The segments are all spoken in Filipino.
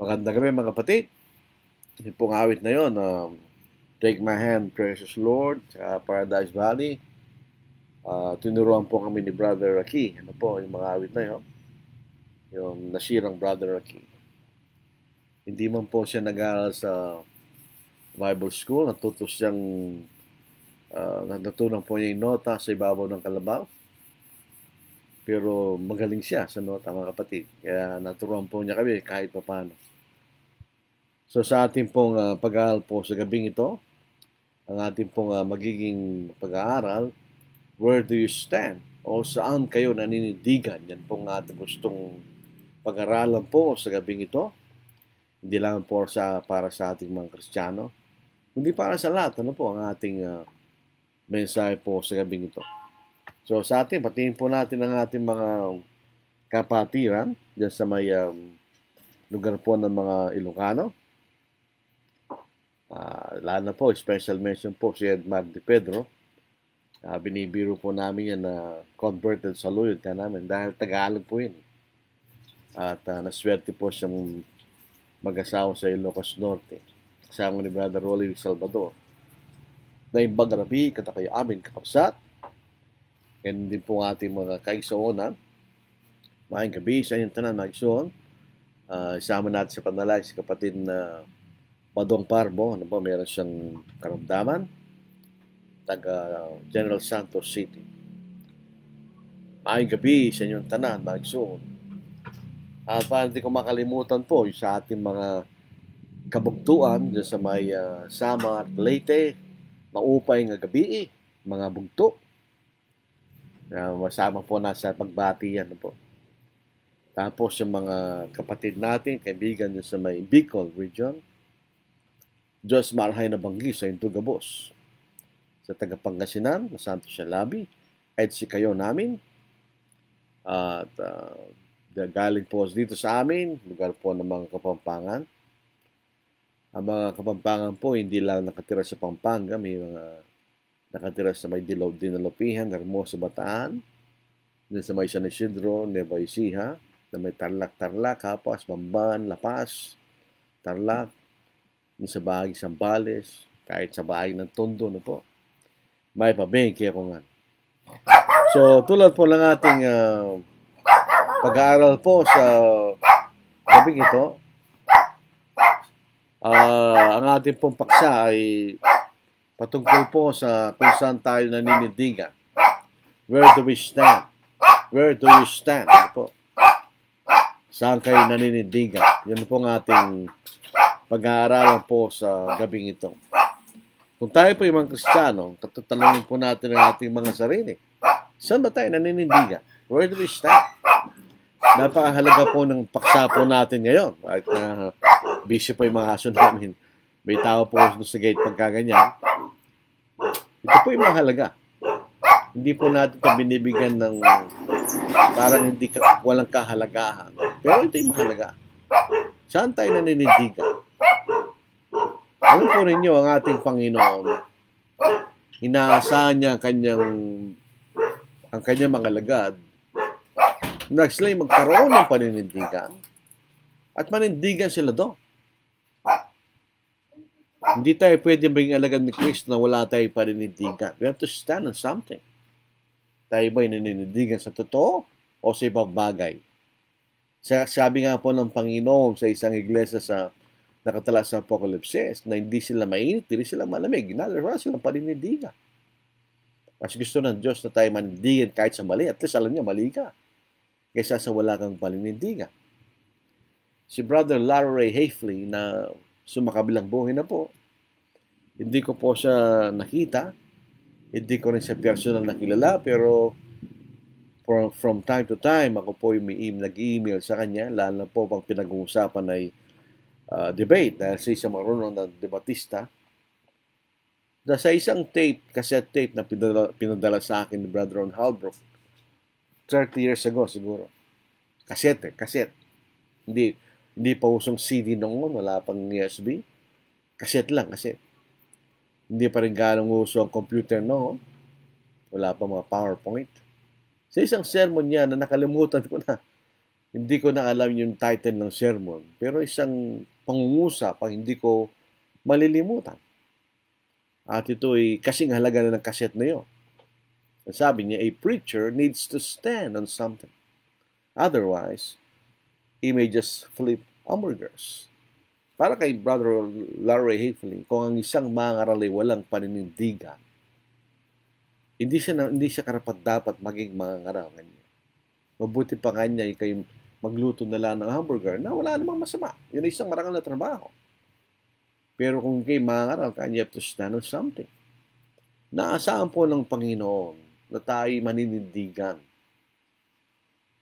Magandang gabi mga kapatid. Yung pong awit na yun, Take My Hand, Precious Lord, sa Paradise Valley. Tinuruan po kami ni Brother Aki. Ano po, yung mga awit na yun? Yung nasirang Brother Aki. Hindi man po siya nag-aaral sa Bible School. Natutunan po niya yung nota sa ibabaw ng kalabaw. Pero magaling siya sa nota mga kapatid. Kaya naturuan po niya kami kahit pa paano. So sa ating pong pag-aaral po sa gabing ito, ang ating pong magiging pag-aaral, where do you stand? O saan kayo naninindigan? Yan pong ating gustong pag-aralan po sa gabing ito. Hindi lang po para sa ating mga Kristiyano, hindi para sa lahat. Ano po ang ating mensahe po sa gabing ito? So sa atin, patingin po natin ang ating mga kapatiran dyan sa may lugar po ng mga Ilocano. Lalo na po, special mention po si Edmar de Pedro. Binibiro po namin yan na converted sa luyod ka namin dahil Tagalog po yun. At naswerte po siyang mag-asawa sa Ilocos Norte. Kasama ni Brother Rolly Salvador. Na imbag rabi, kata kayo amin kakapsat. And din po ating mga kaigsuonan. Maayong gabi sa inyong tanan, mga igsuon. Isama natin sa panalay si kapatid na Padong Parbo, ano ba, meron siyang karamdaman, taga General Santos City. Maayong gabi sa inyong tanan, mga igsoon. At para hindi ko makalimutan po yung sa ating mga kabugtuan dyan sa may Sama at Leyte, maupay nga gabi, mga bugto. Masama po na sa pagbati yan po. Tapos yung mga kapatid natin, kaibigan dyan sa may Bicol region, Diyos Marhay na Banggi sa Intugabos. Sa Tagapangasinan, na Santos Shalabi, at si kayo namin. At galing po dito sa amin, lugar po ng mga Kapampangan. Ang mga Kapampangan po, hindi lang nakatira sa Pampanga, may mga nakatira sa may Dinalupihan, Hermosa, Bataan, din sa may San Isidro, Nueva Ecija, na may Tarlac, Capas, Bamban, La Paz, Tarlac, sa bahagi Sambales, kahit sa bahagi ng Tondo na po. May pabengke ako nga. So, tulad po ng ating pag-aaral po sa gabing ito, ang ating pong paksa ay patungkol po sa kung saan tayo naninindigan. Where do we stand? Where do you stand? Ano po? Saan kayo naninindigan? Yun po ang ating pag-aaralan po sa gabing ito. Kung tayo po yung mga Kristiyano, tatanungin po natin ang ating mga sarili. Saan ba tayo naninindigan? Where do we stand? Napakahalaga po ng paksa po natin ngayon. Kahit na busy po yung mga aso namin. May tao po sa gate pagkaganyan. Ito po yung mahalaga. Hindi po natin ito binibigyan ng parang walang kahalagahan. Pero ito yung mahalaga. Saan tayo naninindigan? Alam po ninyo, ang ating Panginoon, inaasahan niya ang kanyang mga lagad na sila magkaroon ng paninindigan at manindigan sila doon. Hindi tayo pwede maging alagad ni Kristo na wala tayong paninindigan. We have to stand on something. Tayo ba'y naninindigan sa totoo o sa ibang bagay? Sabi nga po ng Panginoon sa isang iglesia sa nakatala sa Apocalypse na hindi sila mainit, hindi sila malamig. Wala silang paninindigan. Mas gusto ng Diyos na tayo manindigan kahit sa mali. At least alam niya, mali ka. Kaysa sa wala kang paninindigan. Si Brother Larry Hafley na sumakabilang buhay na po, hindi ko po siya nakita. Hindi ko rin siya personal nakilala, pero from time to time, ako po yung nag-email sa kanya, lalo na po pang pinag-uusapan ay debate dahil sa isang marunong na debatista. Sa isang cassette tape na pinadala sa akin ni Brother Ron Halbrook 30 years ago siguro. Cassette. Hindi pa usong CD noon, wala pang USB. Cassette lang. Hindi pa rin ganong uso ang computer noon. Wala pa mga PowerPoint. Sa isang sermon niya na nakalimutan ko na, Hindi ko na alam yung title ng sermon, pero isang pangungusap ang hindi ko malilimutan. At ito'y kasing halaga na ng kaset na yun. Sabi niya, a preacher needs to stand on something. Otherwise, he may just flip hamburgers. Para kay Brother Larry Haefling, kung ang isang mangaral ay walang paninindigan, hindi siya karapat-dapat maging mangaral. Mabuti pa kanya kayo magluto na lang ng hamburger na wala namang masama. Yun ay isang marangal na trabaho. Pero kung kayo mangaral, kanya you have to stand on something. Naasahan po ng Panginoon na tayo maninindigan.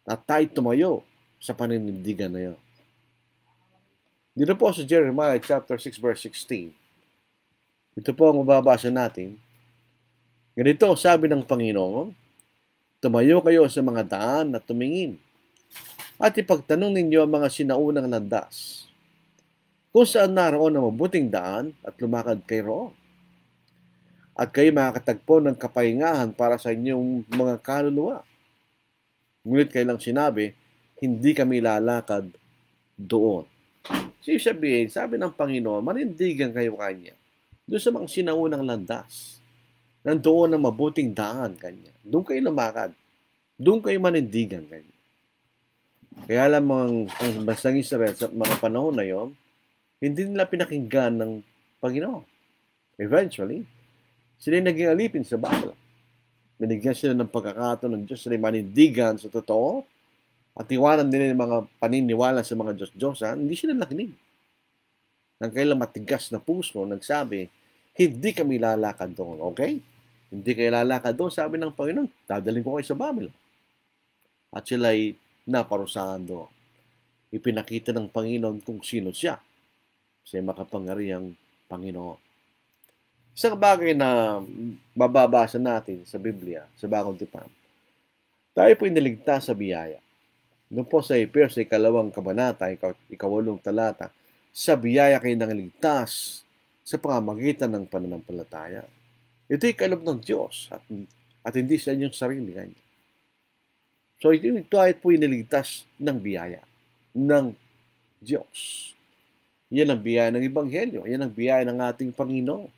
At tayo tumayo sa paninindigan na yun. Dito po sa Jeremiah chapter 6 verse 16. Ito po ang mababasa natin. Ganito sabi ng Panginoon, tumayo kayo sa mga daan at tumingin. At ipagtanong ninyo ang mga sinaunang landas. Kung saan naroon ang mabuting daan at lumakad kayo roon. At kayo makakatagpo ng kapahingahan para sa inyong mga kaluluwa. Ngunit kailang sinabi, hindi kami lalakad doon. So, sabihin, sabi ng Panginoon, manindigan kayo kanya. Doon sa mga sinaunang landas. Nandoon ang mabuting daan kanya. Doon kayo lumakad. Doon kayo manindigan kanya. Kaya alam mo, ang bansang Israel sa mga panahon na yon, hindi nila pinakinggan ng Panginoon. Eventually, sila naging alipin sa Babylon. Binigyan sila ng pagkakataon ng Diyos, sila manindigan sa totoo, at iwanan nila yung mga paniniwala sa mga Diyos-Diyosan, hindi sila nakinig. Nang kailang matigas na puso, nagsabi, hindi kami lalakad doon, okay? Hindi kayo lalakad doon, sabi ng Panginoon, dadalhin ko kayo sa Babylon. At sila'y naparusahan doon. Ipinakita ng Panginoon kung sino siya. Siya makapangyarihang Panginoon. Isang bagay na mababasa natin sa Biblia, sa Bagong Tipan, tayo po iniligtas sa biyaya. Doon po sa Efeso, ikalawang kabanata, ikawalong talata, sa biyaya kayo nangiligtas sa pamamagitan ng pananampalataya. Ito'y kaloob ng Diyos at hindi sa inyong sarili kanya. So ito ay po iniligtas ng biyaya ng Diyos. Yan ang biyaya ng Ebanghelyo. Yan ang biyaya ng ating Panginoon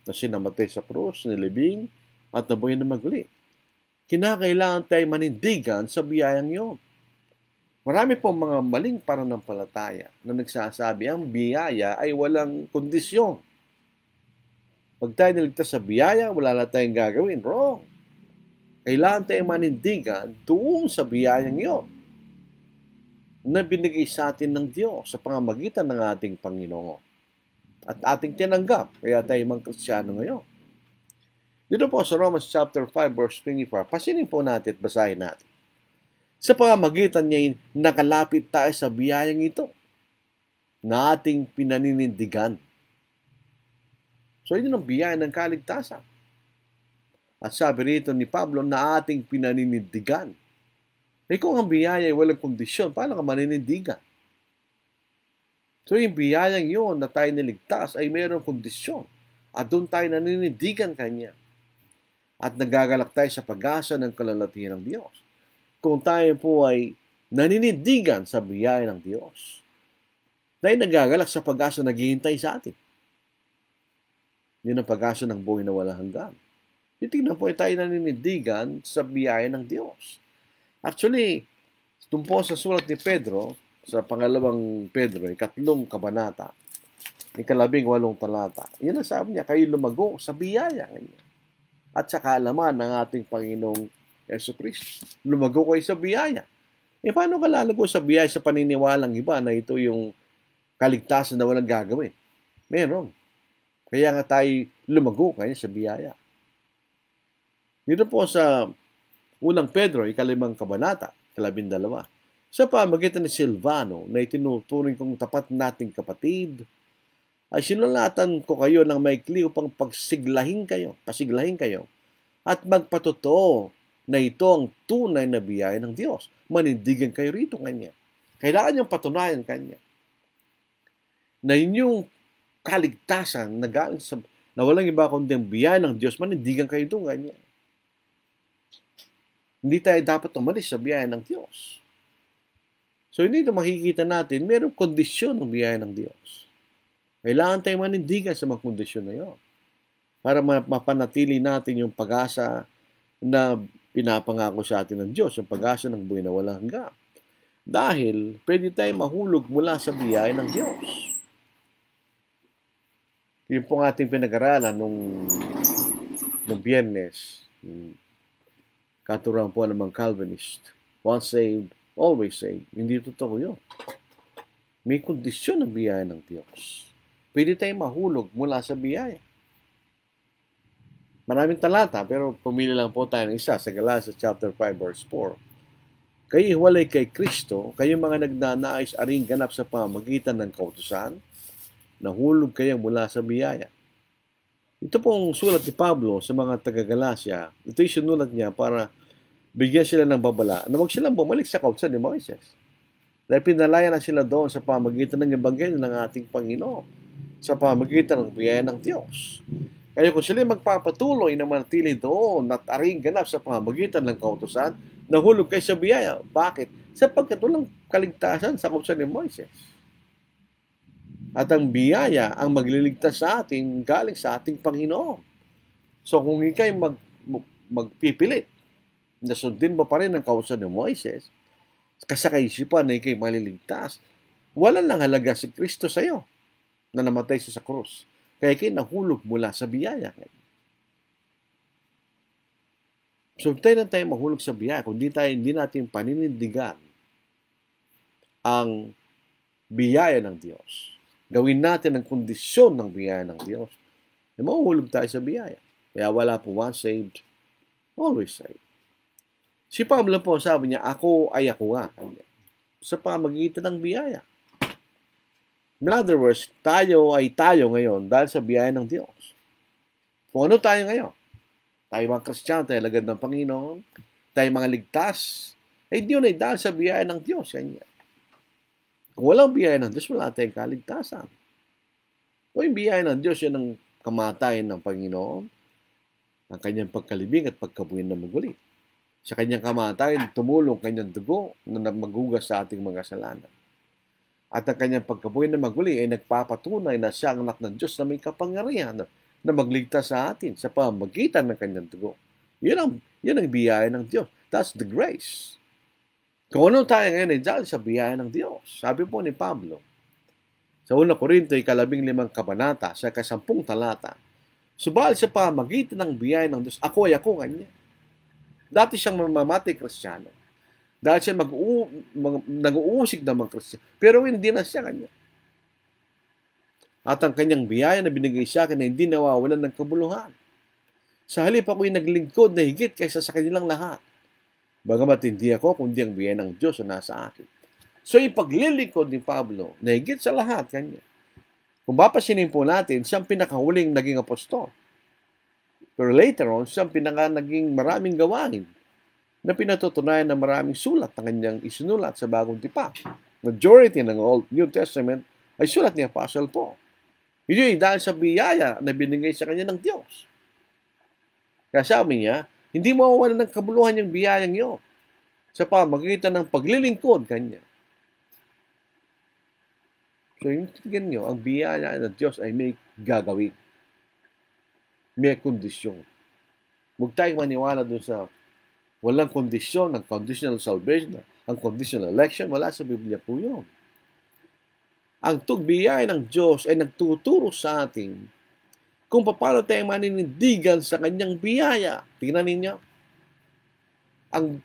na sinamatay sa krus, nilibing, at nabuhay na maguli. Kinakailangan tayo manindigan sa biyayang yun. Marami pong mga maling pananampalataya na nagsasabi ang biyaya ay walang kondisyon. Pag tayo niligtas sa biyaya, wala na tayong gagawin. Wrong. Kailangan tayo manindigan doon sa biyayang yun na binigay sa atin ng Diyos sa pamamagitan ng ating Panginoon. At ating tinanggap, kaya tayo mga Kristiyano ngayon. Dito po sa Romans chapter 5 verse 24, pasinin po natin at basahin natin. Sa pamamagitan niya, nakalapit tayo sa biyayang ito na ating pinaninindigan. So, yun ang biyaya ng kaligtasan. At sabi rito ni Pablo na ating pinaninindigan. Eh kung ang biyaya ay walang kondisyon, paano ka maninindigan? So, yung biyayang yun na tayo niligtas ay mayroong kondisyon. At doon tayo naninindigan kanya. At nagagalak tayo sa pag-asa ng kalalatihan ng Diyos. Kung tayo po ay naninindigan sa biyaya ng Diyos, tayo nagagalak sa pag-asa na naghihintay sa atin. Yun ang pag-asa ng buhay na walang hanggan. Titignan po tayo naninindigan sa biyaya ng Diyos. Actually, doon po sa sulat ni Pedro, sa pangalawang Pedro, ikatlong kabanata, ikalabing-walong talata, yun ang sabi niya, kayo lumago sa biyaya niya. At sa kaalaman ng ating Panginoong Jesucristo. Lumago kayo sa biyaya. Eh, paano ka lalago sa biyaya sa paniniwalang iba na ito yung kaligtasan na walang gagawin? Meron. Kaya nga tayo lumago kayo sa biyaya. Dito po sa unang Pedro, ikalimang kabanata, 12, sa pamamagitan ni Silvano na itinuturing kong tapat nating kapatid, ay sinulatan ko kayo ng maikli upang pasiglahin kayo, at magpatotoo na ito ang tunay na biyaya ng Diyos. Manindigan kayo rito kanya. Kailangan niyong patunayan kanya na inyong kaligtasan na galing sa na walang iba kundi ang biyaya ng Diyos, manindigan kayo doon kanya. Hindi tayo dapat umalis sa biyaya ng Diyos. So, hindi na makikita natin, mayroong kondisyon ng biyaya ng Diyos. Kailangan tayo manindigan sa mga kondisyon na yun para mapanatili natin yung pag-asa na pinapangako sa atin ng Diyos, yung pag-asa ng buhay na walang hanggan. Dahil pwede tayo mahulog mula sa biyaya ng Diyos. Yun pong ating pinag-aralan nung Biyernes. Katuruan po ng mga Calvinist. Once saved, always saved. Hindi totoo yun. May kondisyon ng biyaya ng Diyos. Pwede tayo mahulog mula sa biyaya. Maraming talata, pero pumili lang po tayo ng isa sa Galatians chapter 5, verse 4. Kayo hiwalay kay Kristo, kayo mga nagnanais aring ganap sa pamagitan ng kautusan, nahulog kayo mula sa biyaya. Ito pong sulat ni Pablo sa mga taga-Galacia. Ito yung sinulat niya para bigyan sila ng babala na huwag silang bumalik sa kautusan ni Moises. Dahil pinalaya na sila doon sa pamagitan ng ebanghelyo ng ating Panginoon, sa pamagitan ng biyaya ng Diyos. Kaya kung sila magpapatuloy na manatili doon at aring ganap sa pamagitan ng kautusan, nahulog kayo sa biyaya. Bakit? Sapagkat walang kaligtasan sa kautusan ni Moises. At ang biyaya ang magliligtas sa atin galing sa ating Panginoon. So kung ikay magpipilit na sundin mo pa rin ang kautusan ni Moises, kasi kaisipan na ikay maliligtas, wala lang halaga si Kristo sa iyo na namatay siya sa krus. Kaya kayo nahulog mula sa biyaya. So, tayo na tayo mahulog sa biyaya kung hindi natin paninindigan ang biyaya ng Diyos. Gawin natin ang kondisyon ng biyaya ng Diyos. Mahuhulog tayo sa biyaya. Kaya wala po once saved, always saved. Si Pablo po sabi niya, ako ay ako nga. Sa pamagitan ng biyaya. In other words, tayo ay tayo ngayon dahil sa biyaya ng Diyos. Kung ano tayo ngayon? Tayo mga Kristiyano, tayo lagad ng Panginoon, tayo mga ligtas, ay Diyon ay dahil sa biyaya ng Diyos. Yan. Kung walang biyaya ng Diyos, wala tayong kaligtasan. Kung yung biyaya ng Diyos, yan ang kamatayan ng Panginoon, ang kanyang pagkalibing at pagkabuhin na muli. Sa kanyang kamatayan, tumulong kanyang dugo na maghugas sa ating mga kasalanan. At ang kanyang pagkabuhay na maguli ay nagpapatunay na siya ang anak ng Diyos na may kapangyarihan na magligtas sa atin sa pamagitan ng kanyang dugo. Yan ang biyaya ng Diyos. That's the grace. Kung ano tayo ngayon ay dahil sa biyaya ng Diyos. Sabi po ni Pablo, sa 1 Corinto, 15 kabanata, sa 10 talata, subahal sa pamagitan ng biyaya ng Diyos, ako ay ako kanya. Dati siyang mamamatay Kristiyano. Dahil siya nag-uusig ng mga Kristiyano. Pero hindi na siya kanya. At ang kanyang biyaya na binigay sa akin na hindi nawawalan ng kabuluhan. Sa halip ako'y naglingkod na higit kaysa sa kanilang lahat. Bagamat hindi ako, kundi ang biyaya ng Diyos na nasa akin. So ipaglilingkod ni Pablo na higit sa lahat kanya. Kung papasinin po natin, siyang pinakahuling naging apostol. Pero later on, siyang naging maraming gawain na pinatutunayan ng maraming sulat na kanyang isinulat sa Bagong Tipan. Majority ng Old New Testament ay sulat ni Apostle Paul. Ito ay dahil sa biyaya na binigay sa kanya ng Diyos. Kaya sabi niya, hindi mawawalan ng kabuluhan yung biyayang yun sa pamagitan ng paglilingkod kanya. So, yung tingnan nyo, ang biyaya ng Diyos ay may gagawin. May kondisyon. Huwag tayong maniwala doon sa walang kondisyon, ang conditional salvation, ang conditional election, wala sa Biblia po yun. Ang tugbiyay ng Diyos ay nagtuturo sa atin kung paano tayo maninindigan sa kanyang biyaya. Tingnan ninyo.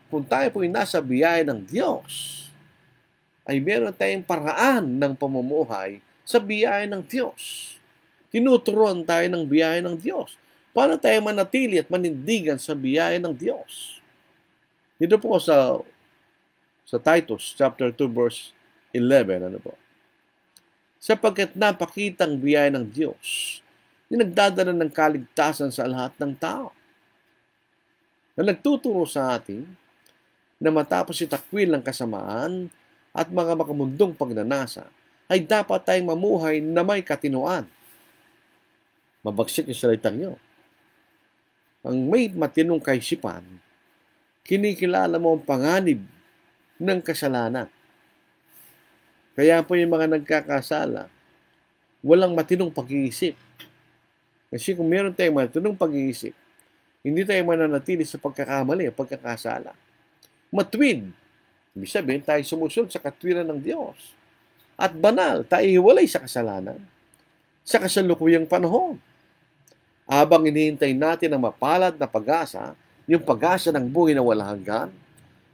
Kung tayo po ay nasa biyaya ng Diyos, ay meron tayong paraan ng pamumuhay sa biyaya ng Diyos. Tinuturuan tayo ng biyaya ng Diyos. Paano tayo manatili at manindigan sa biyaya ng Diyos? Dito po sa Titus chapter 2 verse 11, ano po? Sapagkat napakitang biyaya ng Diyos, yung nagdadala ng kaligtasan sa lahat ng tao. Na nagtuturo sa atin na matapos itakwil ng kasamaan at mga makamundong pagnanasa, ay dapat tayong mamuhay na may katinoan. Mabagsik yung salitang nyo. Ang may matinong kaisipan, kinikilala mo ang panganib ng kasalanan. Kaya po yung mga nagkakasala, walang matinong pag-iisip. Kasi kung meron tayong matinong pag-iisip, hindi tayo mananatili sa pagkakamali o pagkakasala. Matwid. Ibig sabihin, tayo sumusunod sa katwiran ng Diyos. At banal, tayo hiwalay sa kasalanan sa kasalukuyang panahon. Habang hinihintay natin ang mapalad na pag-asa, yung pag-asa ng buhay na walang hanggan,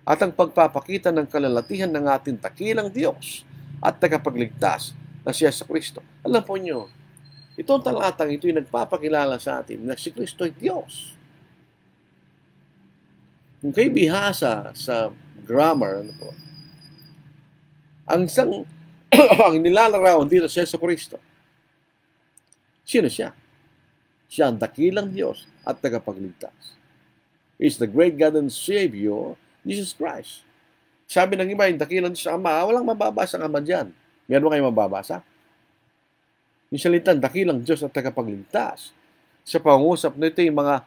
at ang pagpapakita ng kalalatihan ng ating takilang Diyos at tagapagligtas na siya sa Kristo. Alam po nyo, itong talatang ito ay nagpapakilala sa atin na si Kristo ay Diyos. Kung kayo bihasa sa grammar, ano po, ang isang ang nilalarawan dito siya sa Kristo. Sino siya? Siya ang dakilang Diyos at tagapagligtas. He is the great God and Savior, Jesus Christ. Sabi ng iba, yung dakilang Diyos sa Ama, walang mababasa ang Ama dyan. Meron ba kayo mababasa? Yung salitang dakilang Diyos at tagapagligtas. Sa pangusap nito yung mga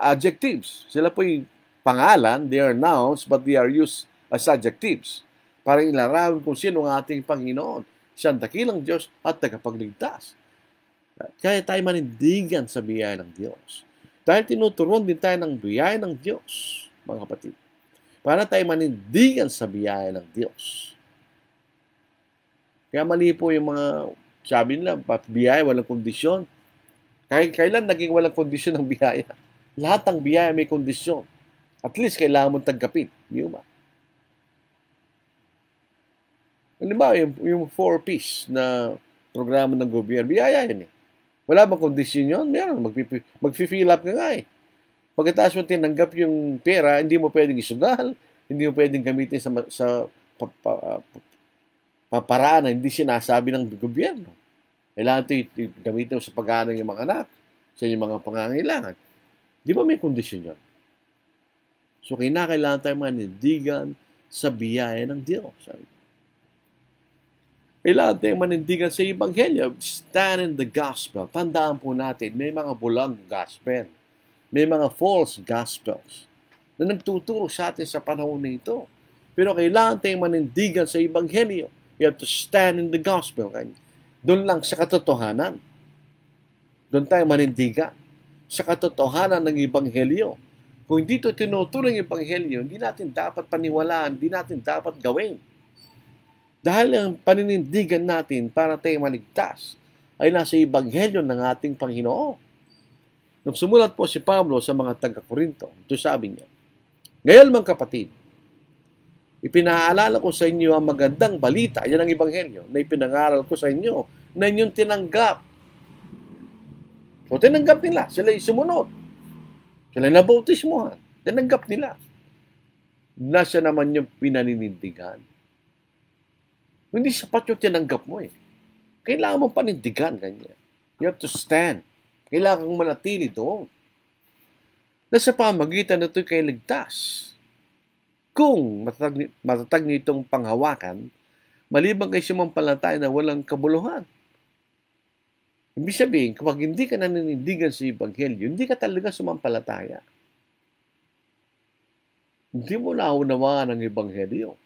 adjectives. Sila po yung pangalan, they are nouns, but they are used as adjectives. Para ilarawan kung sino ang ating Panginoon. Siya ang dakilang Diyos at tagapagligtas. Kaya tayo manindigan sa biyaya ng Diyos. Dahil tinuturuan din tayo ng biyaya ng Diyos, mga kapatid. Para tayo manindigan sa biyaya ng Diyos. Kaya mali po yung mga sabi nila, biyaya walang kondisyon. Kailan naging walang kondisyon ng biyaya? Lahat ng biyaya may kondisyon. At least kailangan mong tanggapin. Di ba? Ano ba, yung 4Ps na programa ng gobyerno, biyaya yun eh. Wala bang kondisyon yun? Meron. Mag-fill up ka nga eh. Pagkatapos mo tinanggap yung pera, hindi mo pwedeng isugal, hindi mo pwedeng gamitin sa paraan na hindi sinasabi ng gobyerno. Kailangan ito gamitin mo sa pag-aaral ng mga anak, sa inyong mga pangangailangan. Di ba may kondisyon yun? So, kailangan tayo manindigan sa biyaya ng Diyos. Kailangan tayong manindigan sa Ebanghelyo. Stand in the gospel. Tandaan po natin, may mga bulang gospel. May mga false gospels na nagtuturo sa atin sa panahon na ito. Pero kailangan tayong manindigan sa Ebanghelyo. You have to stand in the gospel. Doon lang sa katotohanan. Doon tayo manindigan sa katotohanan ng Ebanghelyo. Kung hindi ito tinuturo ng Ebanghelyo, hindi natin dapat paniwalaan, hindi natin dapat gawin. Dahil ang paninindigan natin para tayo maligtas ay nasa Ebanghelyo ng ating Panginoon. Nung sumulat po si Pablo sa mga taga-Korinto, ito sabi niya, ngayon mga kapatid, ipinaalala ko sa inyo ang magandang balita, yan ang Ebanghelyo, na ipinangaral ko sa inyo, na inyong tinanggap. So tinanggap nila, sila sumunod. Sila nabautismuhan, tinanggap nila. Nasa naman yung pinaninindigan. Hindi sapat yung tinanggap mo eh. Kailangan mong panindigan ganyan. You have to stand. Kailangan mong manatili doon. Nasa pamagitan na ito'y kayo ligtas. Kung matatag niyo itong panghawakan, maliban kay sumampalataya na walang kabuluhan. Ibig sabihin, kapag hindi ka naninindigan sa Ebanghelyo, hindi ka talaga sumampalataya. Hindi mo naunawaan ang Ebanghelyo.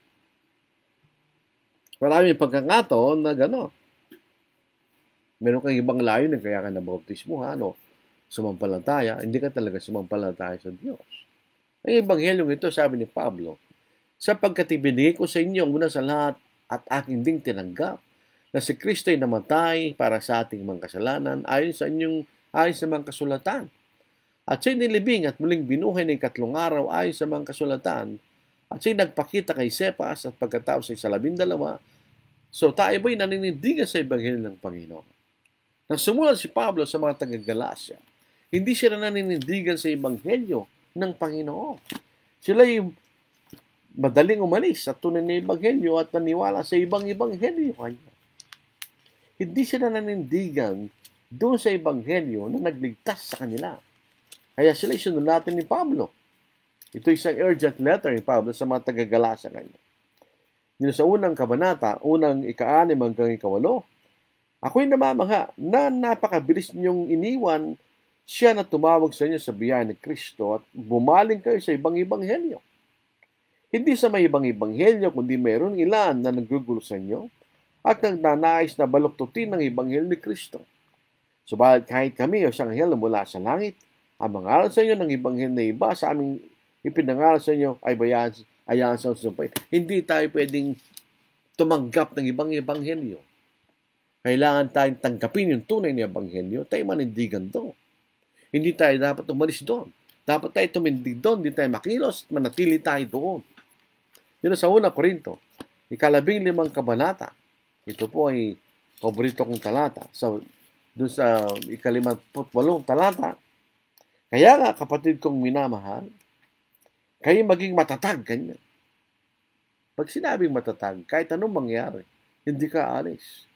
Maraming pagkakataon na gano'n. Meron kang ibang layo na kaya ka nabautismuhan o sumampalataya, hindi ka talaga sumampalataya sa Diyos. Ang Ebanghelyong ito, sabi ni Pablo, sapagkat ibinigay ko sa inyo ang una sa lahat at aking ding tinanggap na si Kristo ay namatay para sa ating mga kasalanan ayon sa mga kasulatan. At siya'y nilibing at muling binuhay ng 3 araw ayon sa mga kasulatan. At siya'y nagpakita kay Cephas at pagkatapos ay sa 12. So tayo ba'y naninindigan sa Ebanghelyo ng Panginoon? Nang sumulat si Pablo sa mga taga-Galacia, hindi sila naninindigan sa Ebanghelyo ng Panginoon. Sila yung madaling umalis sa tunay na Ebanghelyo at naniwala sa ibang Ebanghelyo kanya. Hindi sila nanindigan doon sa Ebanghelyo na nagligtas sa kanila. Kaya sila isinulatan ni Pablo. Ito isang urgent letter ni Pablo sa mga taga-Galacia kanya. Dito sa unang kabanata, unang 6 hanggang 8, ako'y namamangha na napakabilis niyong iniwan siya na tumawag sa inyo sa biyaya ni Kristo at bumaling kayo sa ibang Ebanghelyo. Hindi sa may ibang ebanghelyo, kundi mayroon ilan na naggugulo sa inyo at nagnanais na baluktutin ng ebanghelyo ni Kristo. Subalit kahit kami o siyang anghel mula sa langit, ang mangaral sa inyo ng ebanghelyo na iba sa aming ipinangaral sa inyo ay ayan sa sumpay. Hindi tayo pwedeng tumanggap ng ibang ebanghelyo. Kailangan tayong tanggapin yung tunay na ebanghelyo, tayo manindigan doon. Hindi tayo dapat umalis doon. Dapat tayo tumindig doon, hindi tayo makilos at manatili tayo doon. Yun sa 1 Korinto, 15 kabanata. Ito po ay paborito kong talata. So, doon sa 58 talata, kaya nga kapatid kong minamahal, kayo maging matatag ganyan. Pag sinabing matatag, kahit anong mangyari, hindi ka alis.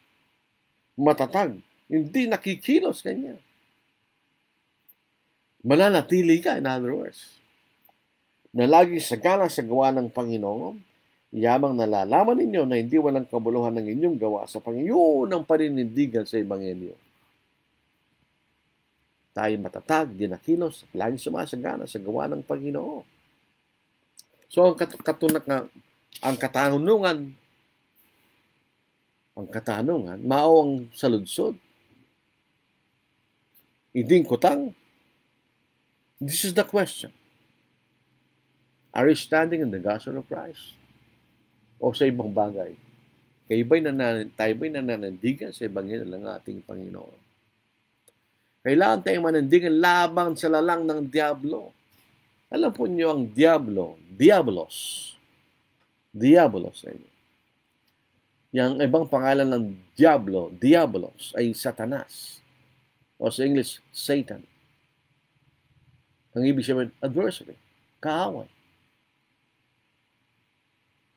Matatag, hindi nakikilos ganyan. Mananatili ka, in other words, na laging sagana sa gawa ng Panginoon, yamang nalalaman ninyo na hindi walang kabuluhan ng inyong gawa sa Panginoon ang paninindigan sa Ebanghelyo. Tayo matatag, di nakilos, laging sumasagana sa gawa ng Panginoon. So, ang katanungan, mao ang saludsod. Iding kutang. This is the question. Are you standing in the gospel of Christ? O sa ibang bagay? Tayo ba'y nananandigan sa ebanghelyo ng ating Panginoon? Kailangan tayong manandigan laban sa lalang ng Diablo. Alam po niyo ang Diabolos ay yung ibang pangalan ng Diabolos ay Satanas. O sa English, Satan. Ang ibig sabihin, adversary, kaaway.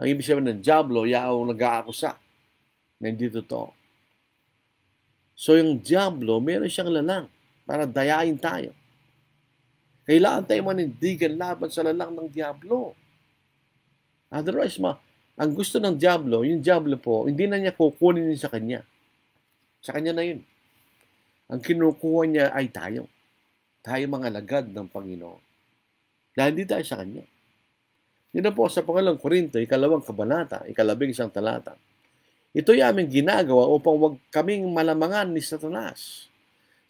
Ang ibig sabihin ng Diablo, yaong nag-aakusa na hindi totoo. So yung Diablo, meron siyang lalang para dayain tayo. Kailangan tayo manindigan laban sa lalang ng Diablo. Otherwise, ang gusto ng Diablo, yung Diablo po, hindi na niya kukunin sa kanya. Sa kanya na yun. Ang kinukuha niya ay tayo. Tayo mga lagad ng Panginoon. Dahil hindi tayo sa kanya. Yun na po sa 2 Korinto, 2 kabanata, 11 talata. Ito'y aming ginagawa upang huwag kaming malamangan ni Satanas,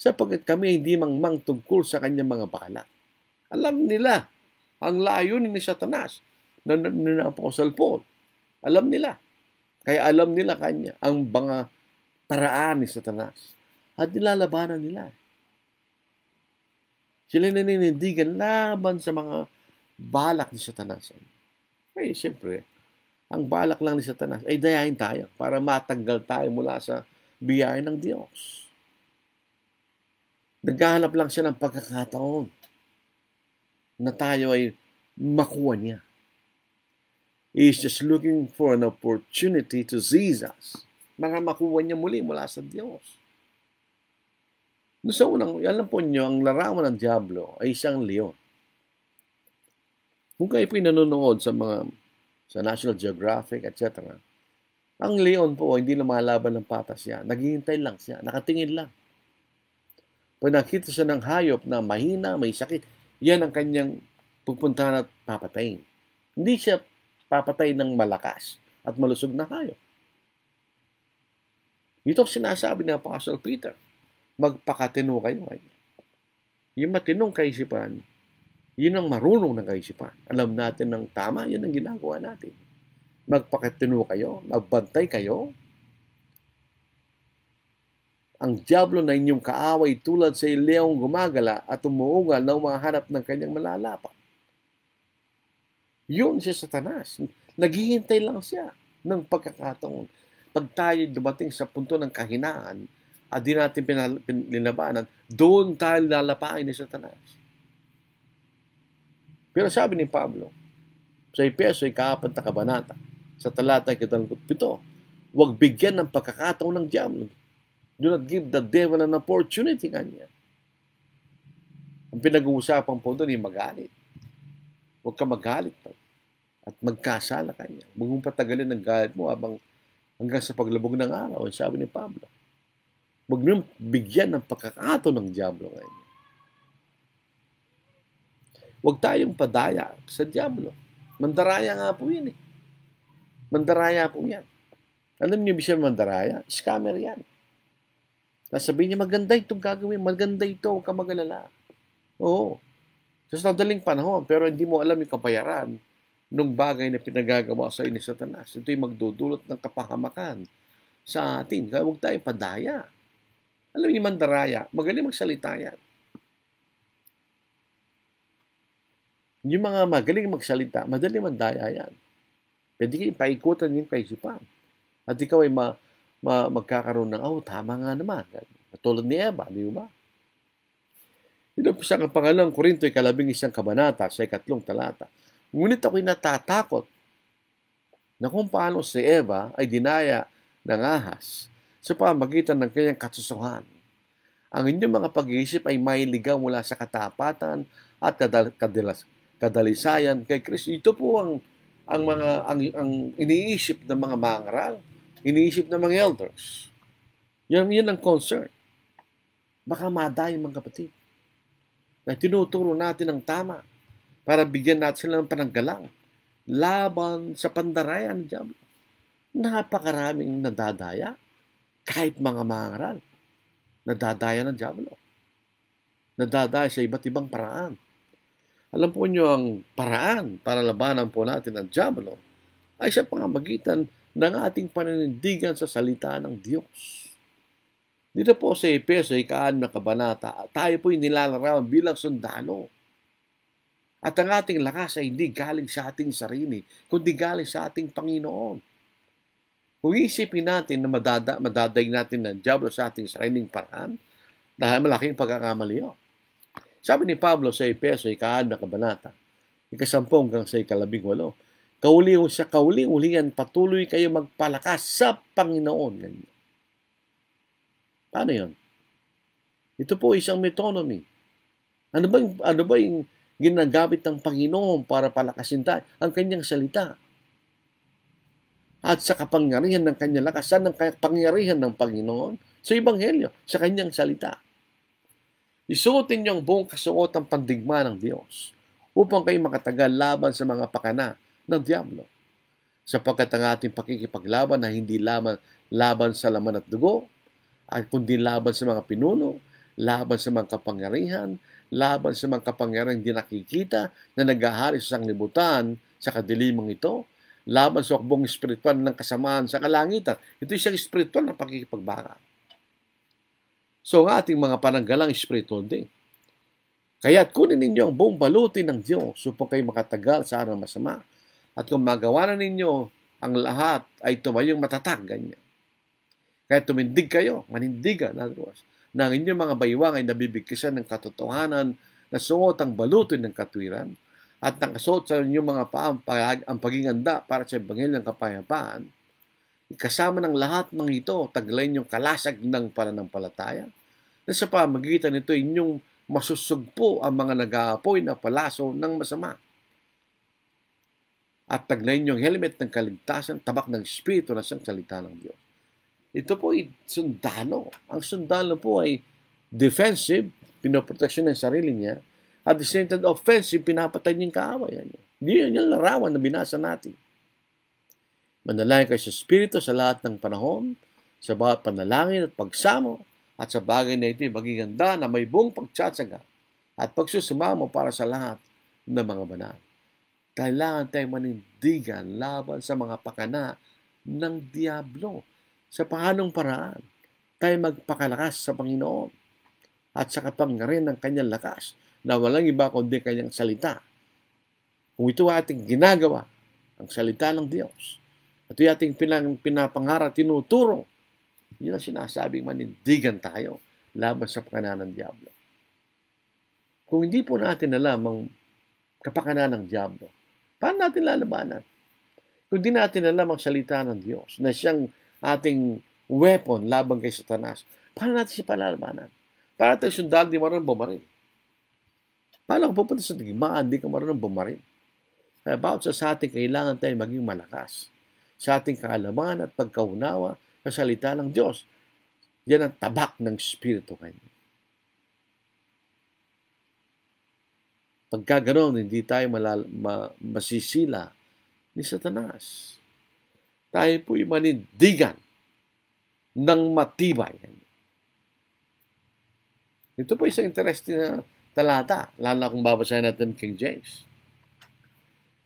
sapagkat kami hindi mangmang tungkol sa kanyang mga balak. Alam nila ang layunin ni Satanas na Apostle Paul. Alam nila. Kaya alam nila kanya ang mga paraan ni Satanas. At nilalabanan nila. Sila naninindigan laban sa mga balak ni Satanas. Eh, siyempre, ang balak lang ni Satanas ay dayahin tayo para matanggal tayo mula sa biyaya ng Diyos. Naghahanap lang siya ng pagkakataon na tayo ay makuha niya. He is just looking for an opportunity to seize us. Mga makuha niya muli mula sa Diyos. No, sa unang, alam po niyo, ang larawan ng Diablo ay isang leon. Kung kayo po nanonood sa National Geographic, etc., ang leon po, hindi lumalaban ng patas siya. Naghihintay lang siya. Nakatingin lang. Pag nakita siya ng hayop na mahina, may sakit, yan ang kanyang pupuntahan at papatayin. Hindi siya papatay ng malakas at malusog na hayop. Ito sinasabi ng Apostle Peter. Magpakatino kayo. Yung matinong kaisipan, yun ang marunong ng kaisipan. Alam natin ng tama, yun ang ginagawa natin. Magpakatino kayo, magbantay kayo. Ang Diablo na inyong kaaway tulad sa leong gumagala at umuungal na umahanap ng kanyang malalapat. Yun si Satanas. Naghihintay lang siya ng pagkakataon. Pag tayo dumating sa punto ng kahinaan, at di natin pinlabanan, doon tayo lalapain ni Satanas. Pero sabi ni Pablo, sa Efeso, 4 kabanata, sa talata 17, huwag bigyan ng pagkakataon ng Diablo. Do not give the devil an opportunity kanya. Ang pinag-uusapan po doon ay magalit. Huwag ka magalit pa. At magkasala kanya. Huwag mong patagalin ang galit mo hanggang sa paglubog ng araw. Sabi ni Pablo. Huwag niyong bigyan ng pagkakataon ng Diablo ngayon. Huwag tayong padaya sa Diablo. Mandaraya nga po yan eh. Mandaraya po yan. Alam niyo bisa mandaraya? Scammer yan. Sabihin niya, maganda itong gagawin, maganda ito, huwag ka mag-alala. Oo. Sa madaling panahon, pero hindi mo alam yung kabayaran ng bagay na pinagagawa sa ni Satanas. Ito'y magdudulot ng kapahamakan sa atin. Kaya huwag tayo padaya. Alam niyo, mandaraya, magaling magsalita yan. Yung mga magaling magsalita, madali mandaya yan. Pwede kayo paikutan yung kaisipan. At ikaw ay magkakaroon ng, tama nga naman. Katulad ni Eva, di ba? Inumpisa ang pangalang Korinto, 11 kabanata, sa 3 talata. Ngunit ako'y natatakot na kung paano si Eva ay dinaya ng ahas sa pamagitan ng kanyang katsusuhan. Ang inyong mga pag-iisip ay mailigaw mula sa katapatan at kadalisayan kay Kristo. Ito po ang iniisip ng mga mangaral, iniisip ng mga elders. Yan ang concern. Baka madaya mga kapatid. Na tinuturo natin ang tama para bigyan natin sila ng pananggalang laban sa pandaraya ng diablo. Napakaraming nadadaya, kahit mga mangaral, nadadaya ng diablo. Nadadaya sa iba't ibang paraan. Alam po niyo ang paraan para labanan po natin ang diablo ay sa pamamagitan ng ating paninindigan sa salita ng Diyos. Dito po sa Efeso, 6 na kabanata, tayo po'y nilalarawan bilang sundalo. At ang ating lakas ay hindi galing sa ating sarili, kundi galing sa ating Panginoon. Kung isipin natin na madadaig natin ng diablo sa ating sariling paraan, dahil malaking pagkakamali yun. Sabi ni Pablo sa Efeso, 6 na kabanata, 10 hanggang sa 18, kauling-ulingan patuloy kayo magpalakas sa Panginoon. Ganyan. Paano yun? Ito po isang metonymy. Ano ba yung ginagamit ng Panginoon para palakasin tayo? Ang kanyang salita. At sa kapangyarihan ng kanyang lakas, saan ang kapangyarihan ng Panginoon? Sa Ebanghelyo, sa kanyang salita. Isuotin niyo ang buong kasuotang pandigma ng Diyos upang kayo makatagal laban sa mga pakana ng diablo. Sapagkat ang ating pakikipaglaban na hindi laban sa laman at dugo, at kundi laban sa mga pinuno, laban sa mga kapangyarihan, laban sa mga kapangyarihan hindi nakikita na naghahari sa sanglibutan sa kadilimang ito, laban sa hukbong espiritual ng kasamaan sa kalangitan. Ito isang espiritual na pakikipagbangan. So ang ating mga pananggalang espiritual din. Kaya't kunin ninyo ang buong baluti ng Diyos upang kayo makatagal sa araw masama. At kung magawa na ninyo ang lahat ay tumayong matatag, ganyan. Kaya tumindig kayo, manindigan, na ang inyong mga baywang ay nabibigkisan ng katotohanan na suot ang balutin ng katwiran at nakasuot sa inyong mga paa ang paginganda para sa Ebanghelyo ng kapayapaan. Kasama ng lahat ng ito, taglay ninyong kalasag ng pananampalataya na sa pamagitan nito inyong masusugpo ang mga nag-aapoy na palaso ng masama. At taglay ninyong helmet ng kaligtasan, tabak ng Espiritu na siyang salita ng Diyos. Ito po ay sundalo. Ang sundalo po ay defensive, pinoproteksyon ng sarili niya. At the same time, offensive, pinapatay niya yung kaaway. Hindi yan yung larawan na binasa natin. Manalangin kayo sa Espiritu sa lahat ng panahon, sa bawat panalangin at pagsamo, at sa bagay na ito, maging ganda na may buong pagtsatsaga at pagsusumamo para sa lahat ng mga banal. Kailangan tayong manindigan laban sa mga pakana ng diablo. Sa paanong paraan tayo magpakalakas sa Panginoon at sa kapangyarihan ng kanyang lakas na walang iba kundi kanyang salita. Kung ito ating ginagawa, ang salita ng Diyos, at ito ating pinapangarap, tinuturo, yun ang sinasabing manindigan tayo laban sa pakana ng diablo. Kung hindi po natin alam ang kapakanan ng diablo, paano natin lalabanan? Kung hindi natin alam ang salita ng Diyos na siyang ating weapon laban kay Satanas, paano natin siya palalabanan? Para tayo sundalo, di marunong bumaril. Paano kung pupunta sa digmaan, di ka marunong bumaril? Kaya bawat sa ating kailangan tayo maging malakas sa ating kaalaman at pagkaunawa sa salita ng Diyos. Yan ang tabak ng Espiritu kanya. Pagka ganoon, hindi tayo masisila ni Satanas. Tayo po'y manindigan ng matibay. Ito po isang interesting na talata, lalo kung babasahin natin King James.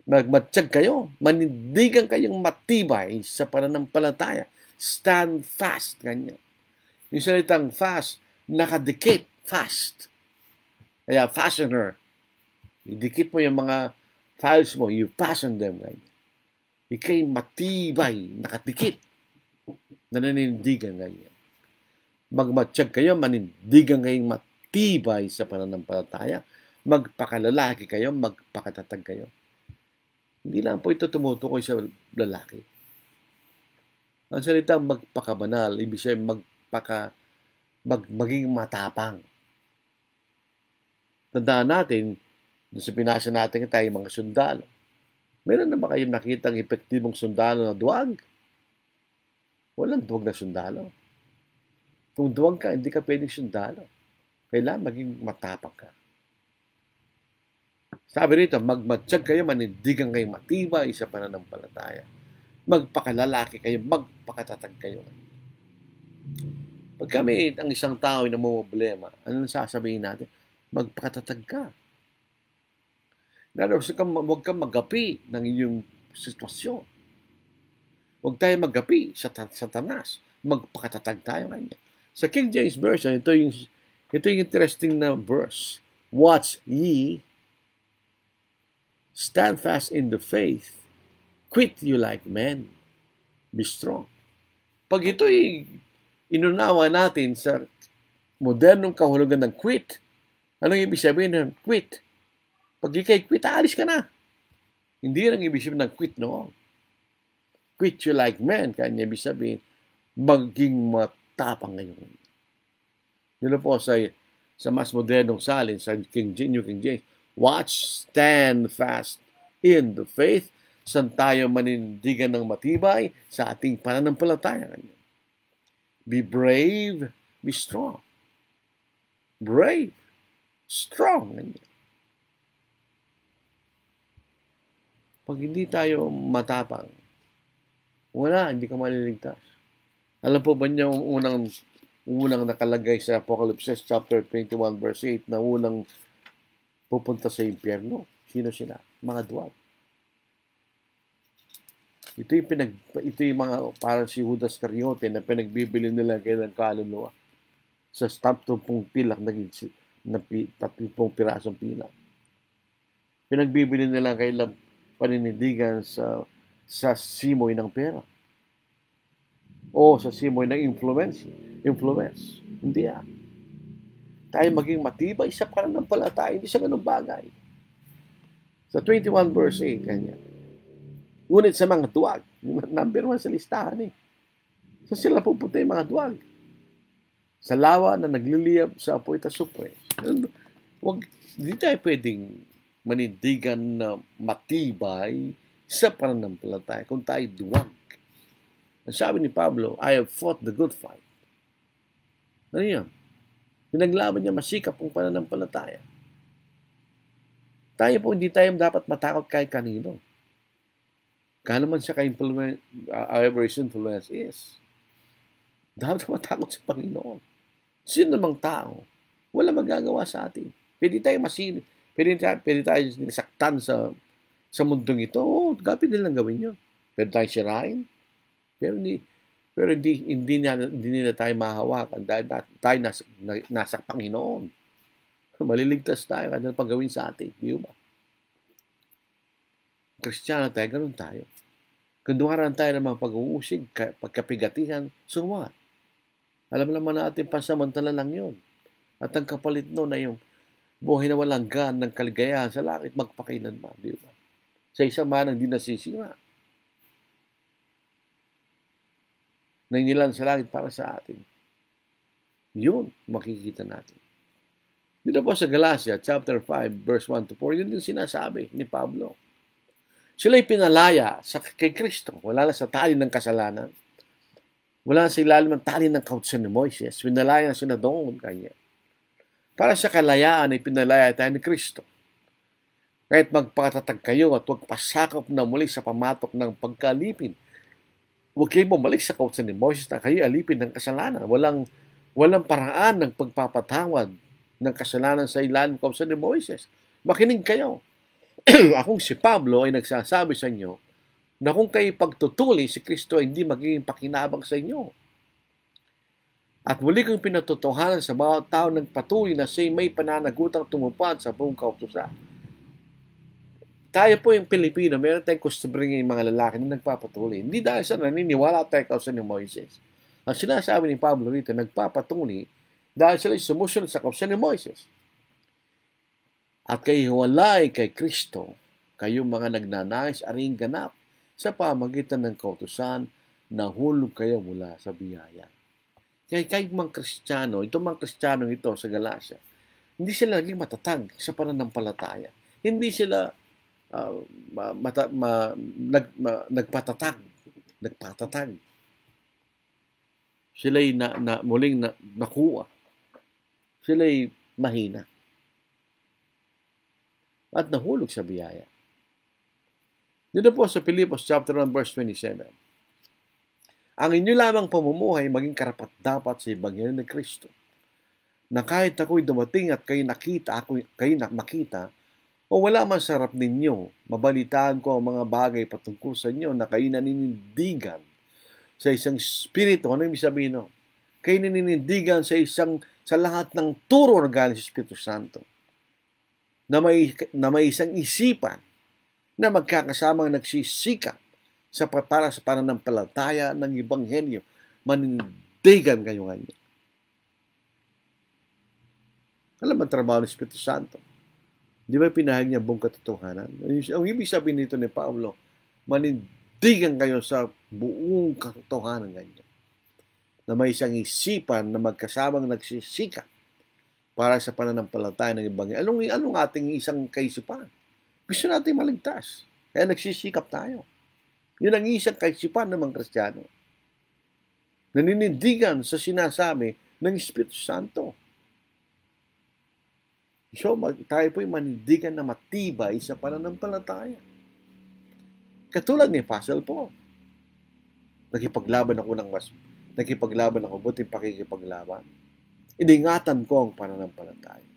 Magmatsyag kayo, manindigan kayong matibay sa pananampalataya. Stand fast, ganyan. Yung salitang fast, nakadikit, fast. Kaya fastener, idikit mo yung mga files mo, you fasten them. Ganyan. Ika'y matibay, nakadikit, nananindigan ganyan. Magmatsyag kayo, manindigan kayong matibay sa pananampalataya. Magpakalalaki kayo, magpakatatag kayo. Hindi lang po ito tumutukoy sa lalaki. Ang salitang magpakabanal, ibig sabihin maging matapang. Tandaan natin, sa pinasa natin tayo mga sundalo. Meron na ba kayong nakitang epektibong sundalo na duwag? Walang duwag na sundalo. Kung duwag ka, hindi ka pwedeng sundalo. Kailangan maging matapang ka. Sabi rito, magmatsyag kayo, manindigan kayo matibay sa pananampalataya. Magpakalalaki kayo, magpakatatag kayo. Pag kami ang isang tao na problema, ano sasabihin natin? Magpakatatag ka. Huwag kang magapi ng iyong sitwasyon. Huwag tayo magapi sa Satanas. Magpakatatag tayo kanya. Sa King James Version, ito yung interesting na verse. Watch ye, stand fast in the faith, quit you like men, be strong. Pag ito'y inunawa natin sa modernong kahulugan ng quit, anong ibig sabihin ng quit? Pag ikay quit, aalis ka na. Hindi lang ibig sabihin ng quit, no? Quit you like men, kanya ibig sabihin, maging matapang ngayon. Yun po sa mas modernong salin, sa New King James, watch, stand fast in the faith, saan tayo manindigan ng matibay sa ating pananampalataya. Be brave, be strong. Brave, strong. Pag hindi tayo matapang, hindi ka maliligtas. Alam po ba niyo ang unang nakalagay sa Apocalypse chapter 21 verse 8 na unang pupunta sa impyerno? Sino sila? Mga duwag. Ito yung mga parang si Judas Iscariote na pinagbibili nila kailang kaluluwa. Sa 30 pilak naging 30 pirasong pilak. Pinagbibili nila kailang paninindigan sa simoy ng pera. O sa simoy ng influence. Hindi tayo maging matibay sa pananampalataya, hindi sa ganung bagay. Sa 21 verse 8, kanya. Ngunit sa mga duwag, number 1 sa listahan So sila pupunta yung mga duwag. Sa lawa na nagliliyab sa apoy tasupre. Hindi tayo pwedeng manindigan na matibay sa pananampalataya kung tayo duwag. Ang sabi ni Pablo, I have fought the good fight. Ano yan? Pinaglaban niya masikap ang pananampalataya. Tayo po, hindi tayo dapat matakot kahit kanino. Kano man siya however his influence is. Dapat matakot sa Panginoon. Sino namang tao, wala magagawa sa atin. Pwede tayo masilip. Pwede tayo nisaktan sa mundong ito. Gapin nilang gawin yun. Pwede tayo sirain. Pero hindi nila tayo mahawakan dahil tayo nasa Panginoon. Maliligtas tayo kanya pang gawin sa atin. Di ba? Kristiyano tayo, ganun tayo. Kunduharan tayo ng mga pag-uusig, pagkapigatihan, so what? Alam naman natin, pansamantala lang yun. At ang kapalit nun na yung buhay na walang gan ng kaligayahan sa langit, magpakailanman. Di ba? Sa isang manang di nasisira. Nangilan sa langit para sa atin. Yun, makikita natin. Dito po sa Galatia, chapter 5, verse 1 to 4, yun din sinasabi ni Pablo. Sila'y pinalaya kay Kristo. Wala na sa tali ng kasalanan. Wala na sa ilalim ng tali ng kautsan ni Moises. Pinalaya na sila doon kanya. Para sa kalayaan ay pinalaya tayo ni Kristo. Kahit magpatatag kayo at huwag pasakop na muli sa pamatok ng pagkalipin. Huwag kayo bumalik sa kautusan ni Moses na kayo alipin ng kasalanan. Walang paraan ng pagpapatawad ng kasalanan sa ilalim ng kautusan ni Moses. Makinig kayo. Akong si Pablo ay nagsasabi sa inyo na kung kayo pagtutuli, si Kristo ay hindi magiging pakinabang sa inyo. At muli kong pinatutuhanan sa bawat tao nagpatuloy na siya may pananagutang tumupad sa buong kautusan. Tayo po yung Pilipino, meron tayong customary ng mga lalaki na nagpapatuloy. Hindi dahil sa naniniwala tayo kautusan ni Moises. Ang sinasabi ni Pablo rito, nagpapatuloy dahil sila sumusunod sa kautusan ni Moises. At kayo hiwalay kay Kristo, kayong mga nagnanais aring ganap sa pamagitan ng kautusan, nahulog kayo mula sa biyaya. Kaya kayong mga Kristiyano, itong mga Kristiyano ito sa Galacia, hindi sila naging matatag sa pananampalataya. Hindi sila nagpatatag. Sila'y muling nakuha. Sila'y mahina. At nahulog sa biyaya. Dito po sa Filipos chapter 1 verse 27. Ang inyo lamang pamumuhay maging karapat-dapat sa Ebanghelyo ng Kristo. Na kahit ako'y dumating at kayo makita, o wala man sa harap ninyo, mabalitaan ko ang mga bagay patungkol sa inyo na kayo naninindigan sa isang spirito. Ano yung sabihin no? Kayo naninindigan sa lahat ng turo na galing sa Espiritu Santo. Na may isang isipan na magkakasamang nagsisikap para sa pananampalataya ng Ebanghelyo. Manindigan kayo ngayon. Alam ang trabaho ng Espiritu Santo. Di ba pinahag niya buong katotohanan? Ang ibig sabihin nito ni Pablo, manindigan kayo sa buong katotohanan ganyan. Na may isang isipan na magkasamang nagsisikap para sa pananampalataya ng Ebanghelyo. Anong ating isang kaisipan? Gusto natin maligtas. Kaya nagsisikap tayo. Yun ang isang kaisipan ng mga Kristiyano. Naninindigan sa sinasabi ng Espiritu Santo. So, tayo po'y manindigan na matibay sa pananampalataya. Katulad ni Apostle Paul. Nakipaglaban ako, buting pakikipaglaban. Iningatan ko ang pananampalataya.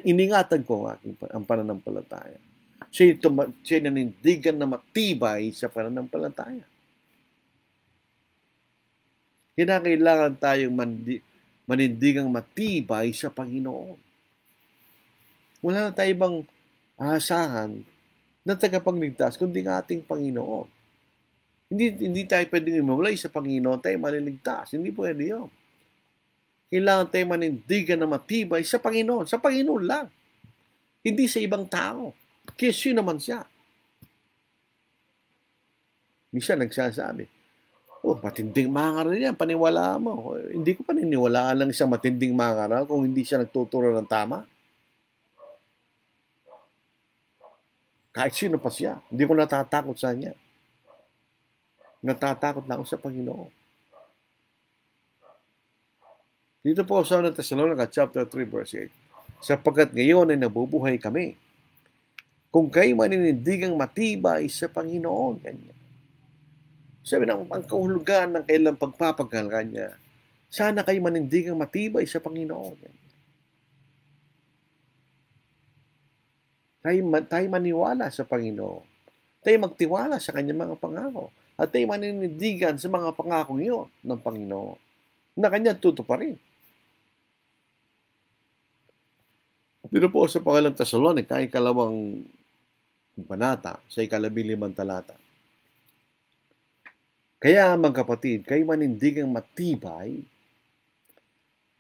Iningatan ko ang pananampalataya. Siya nanindigan na matibay sa pananampalataya. Kailangan tayong manindigang matibay sa Panginoon. Wala na tayo ibang asahan na tagapagligtas kundi ng ating Panginoon. Hindi tayo pwedeng mawalay sa Panginoon, tayo maliligtas. Hindi pwede yun. Kailangan tayo manindigan na matibay sa Panginoon. Sa Panginoon lang. Hindi sa ibang tao. Kasi yun naman siya. Minsan nagsasabi, matinding mangaral yan, paniwala mo. Hindi ko paniniwalaan lang isang matinding mangaral kung hindi siya nagtuturo ng tama. Kahit sino pa siya, hindi ko natatakot sa kanya. Natatakot na ako sa Panginoon. Dito po sa Thessalonica chapter 3 verse 8. Sapagkat ngayon ay nabubuhay kami. Kung kayo maninindigang matibay sa Panginoon. Ganyan. Sabi na, ang kahulugan ng kailang pagpapagal kanya, sana kayo manindigang matibay sa Panginoon. Ganyan. Tayo maniwala sa Panginoon. Tayo magtiwala sa kanyang mga pangako. At tayo maninindigan sa mga pangako yun ng Panginoon na kanya tutuparin. Dito po sa pangalang Thessalonica, ikalawang banata, sa 15 talata. Kaya mga kapatid, kayo manindigang matibay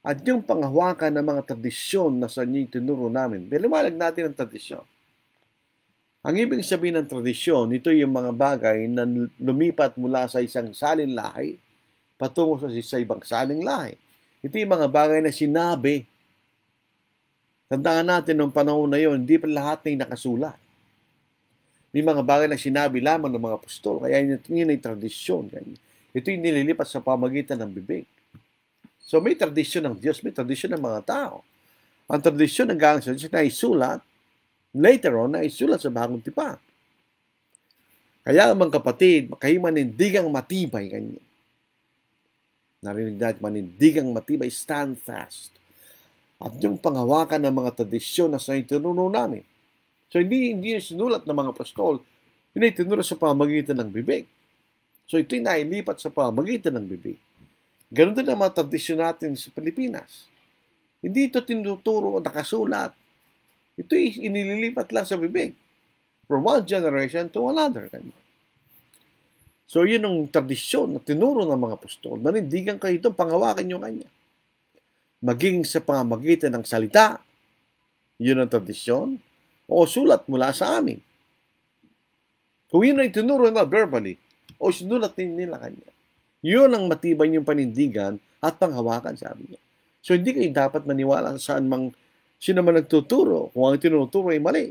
at yung panghawakan ng mga tradisyon na sa inyo tinuro namin. Biliwalag natin ang tradisyon. Ang ibig sabihin ng tradisyon, ito yung mga bagay na lumipat mula sa isang saling lahi patungo sa ibang saling lahi. Ito yung mga bagay na sinabi. Tandaan natin noong panahon na yun, hindi pa lahat na nakasulat. May mga bagay na sinabi lamang ng mga apostol, kaya yun ay tradisyon. Ito yung nililipat sa pamagitan ng bibig. So may tradisyon ng Diyos, may tradisyon ng mga tao. Ang tradisyon ng galing sa Diyos na isulat later on na isulat sa Bagong Tipan. Kaya mga kapatid, kayo manindigang matibay kanya. Narinig natin, manindigang matibay, stand fast. At yung panghawakan ng mga tradisyon na sa itinuro namin. So hindi sinulat ng mga apostol, hindi tinuro sa pamagitan ng bibig. So ito'y nailipat sa pamagitan ng bibig. Ganun din ang mga tradisyon natin sa Pilipinas. Hindi ito tinuturo o nakasulat. Ito'y inililipat lang sa bibig. From one generation to another. So yun ang tradisyon na tinuro ng mga apostol. Manindigan kayo itong pangawakan nyo kanya. Maging sa pamamagitan ng salita, yun ang tradisyon, o sulat mula sa amin. Kung yun ay tinuro na verbally, o sinulat nila kanya, yun ang matibay yung panindigan at panghawakan, sabi niya. So hindi kayo dapat maniwala saan mang sino man nagtuturo kung ang tinuturo ay mali.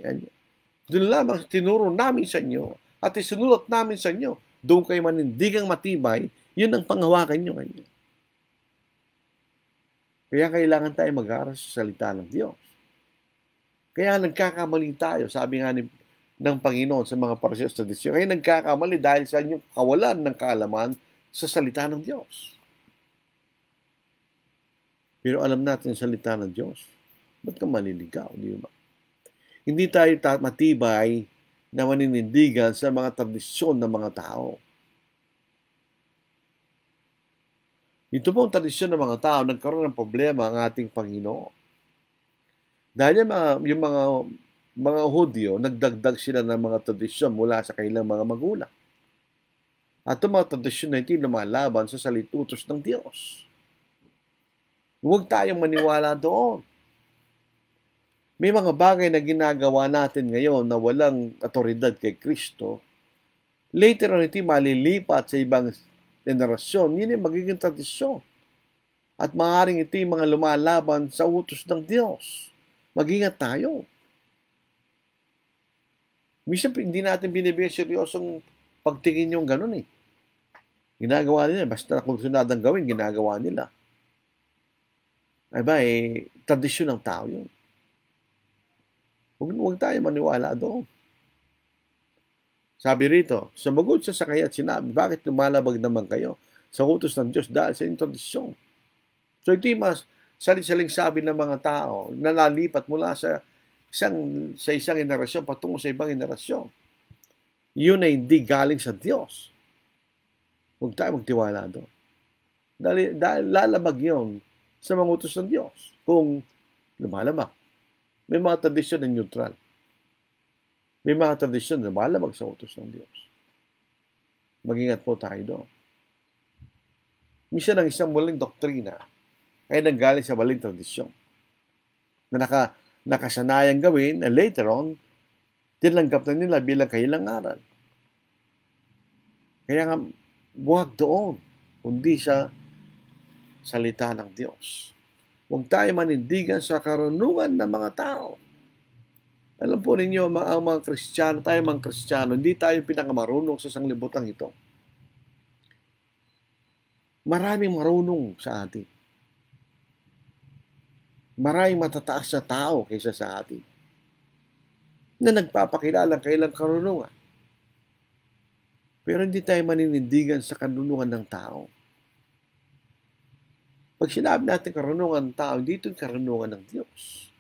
Doon lamang tinuro namin sa inyo at isinulat namin sa inyo. Doon kayo manindigang matibay, yun ang panghawakan nyo kanya. Kaya kailangan tayo mag-aaral sa salita ng Diyos. Kaya nagkakamali tayo, sabi nga ng Panginoon sa mga parehas tradisyon. Kaya nagkakamali dahil sa inyong kawalan ng kaalaman sa salita ng Diyos. Pero alam natin ang salita ng Diyos. Ba't ka maliligaw? Di ba? Hindi tayo matibay na maninindigan sa mga tradisyon ng mga tao. Ito pong tradisyon ng mga tao, nagkaroon ng problema ang ating Panginoon. Dahil yung mga Hudyo, nagdagdag sila ng mga tradisyon mula sa kanilang mga magulang. At ang mga tradisyon na ito lumalaban sa salitutos ng Diyos. Huwag tayong maniwala doon. May mga bagay na ginagawa natin ngayon na walang otoridad kay Kristo. Later on ito malilipat sa ibang generasyon. Yun yung magiging tradisyon. At maaaring ito yung mga lumalaban sa utos ng Diyos. Mag-ingat tayo. Minsan hindi natin binibigyan seryosong pagtingin yung ganun eh. Ginagawa nila. Basta kung sunadang gawin, ginagawa nila. Tradisyon ng tao yun. Huwag tayo maniwala doon. Sabi rito, sumagot siya sa kanya at sinabi, bakit lumalabag naman kayo sa utos ng Diyos dahil sa inyong tradisyon? So ito yung mas saling sabi ng mga tao na nalipat mula sa isang henerasyon patungo sa ibang henerasyon. Yun ay hindi galing sa Diyos. Huwag tayo magtiwala doon. Dahil lalabag yun sa mga utos ng Diyos. Kung lumalabag. May mga tradisyon na neutral. May mga tradisyon na lumalabag sa utos ng Diyos. Mag-ingat po tayo doon. Minsan ang isang maling doktrina ay nanggaling sa maling tradisyon. Na nakasanayang gawin na later on, tinanggap na nila bilang kailanganan. Kaya nga, buwag doon, kundi sa salita ng Diyos. Huwag tayo manindigan sa karunungan ng mga tao. Alam po ninyo, ang mga Kristiyano, hindi tayo pinakamarunong sa sanglibutan ito. Maraming marunong sa atin. Maraming matataas na tao kaysa sa atin na nagpapakilala kailang karunungan. Pero hindi tayo maninindigan sa karunungan ng tao. Pag sinabi natin karunungan ng tao, hindi ito yung karunungan ng Diyos.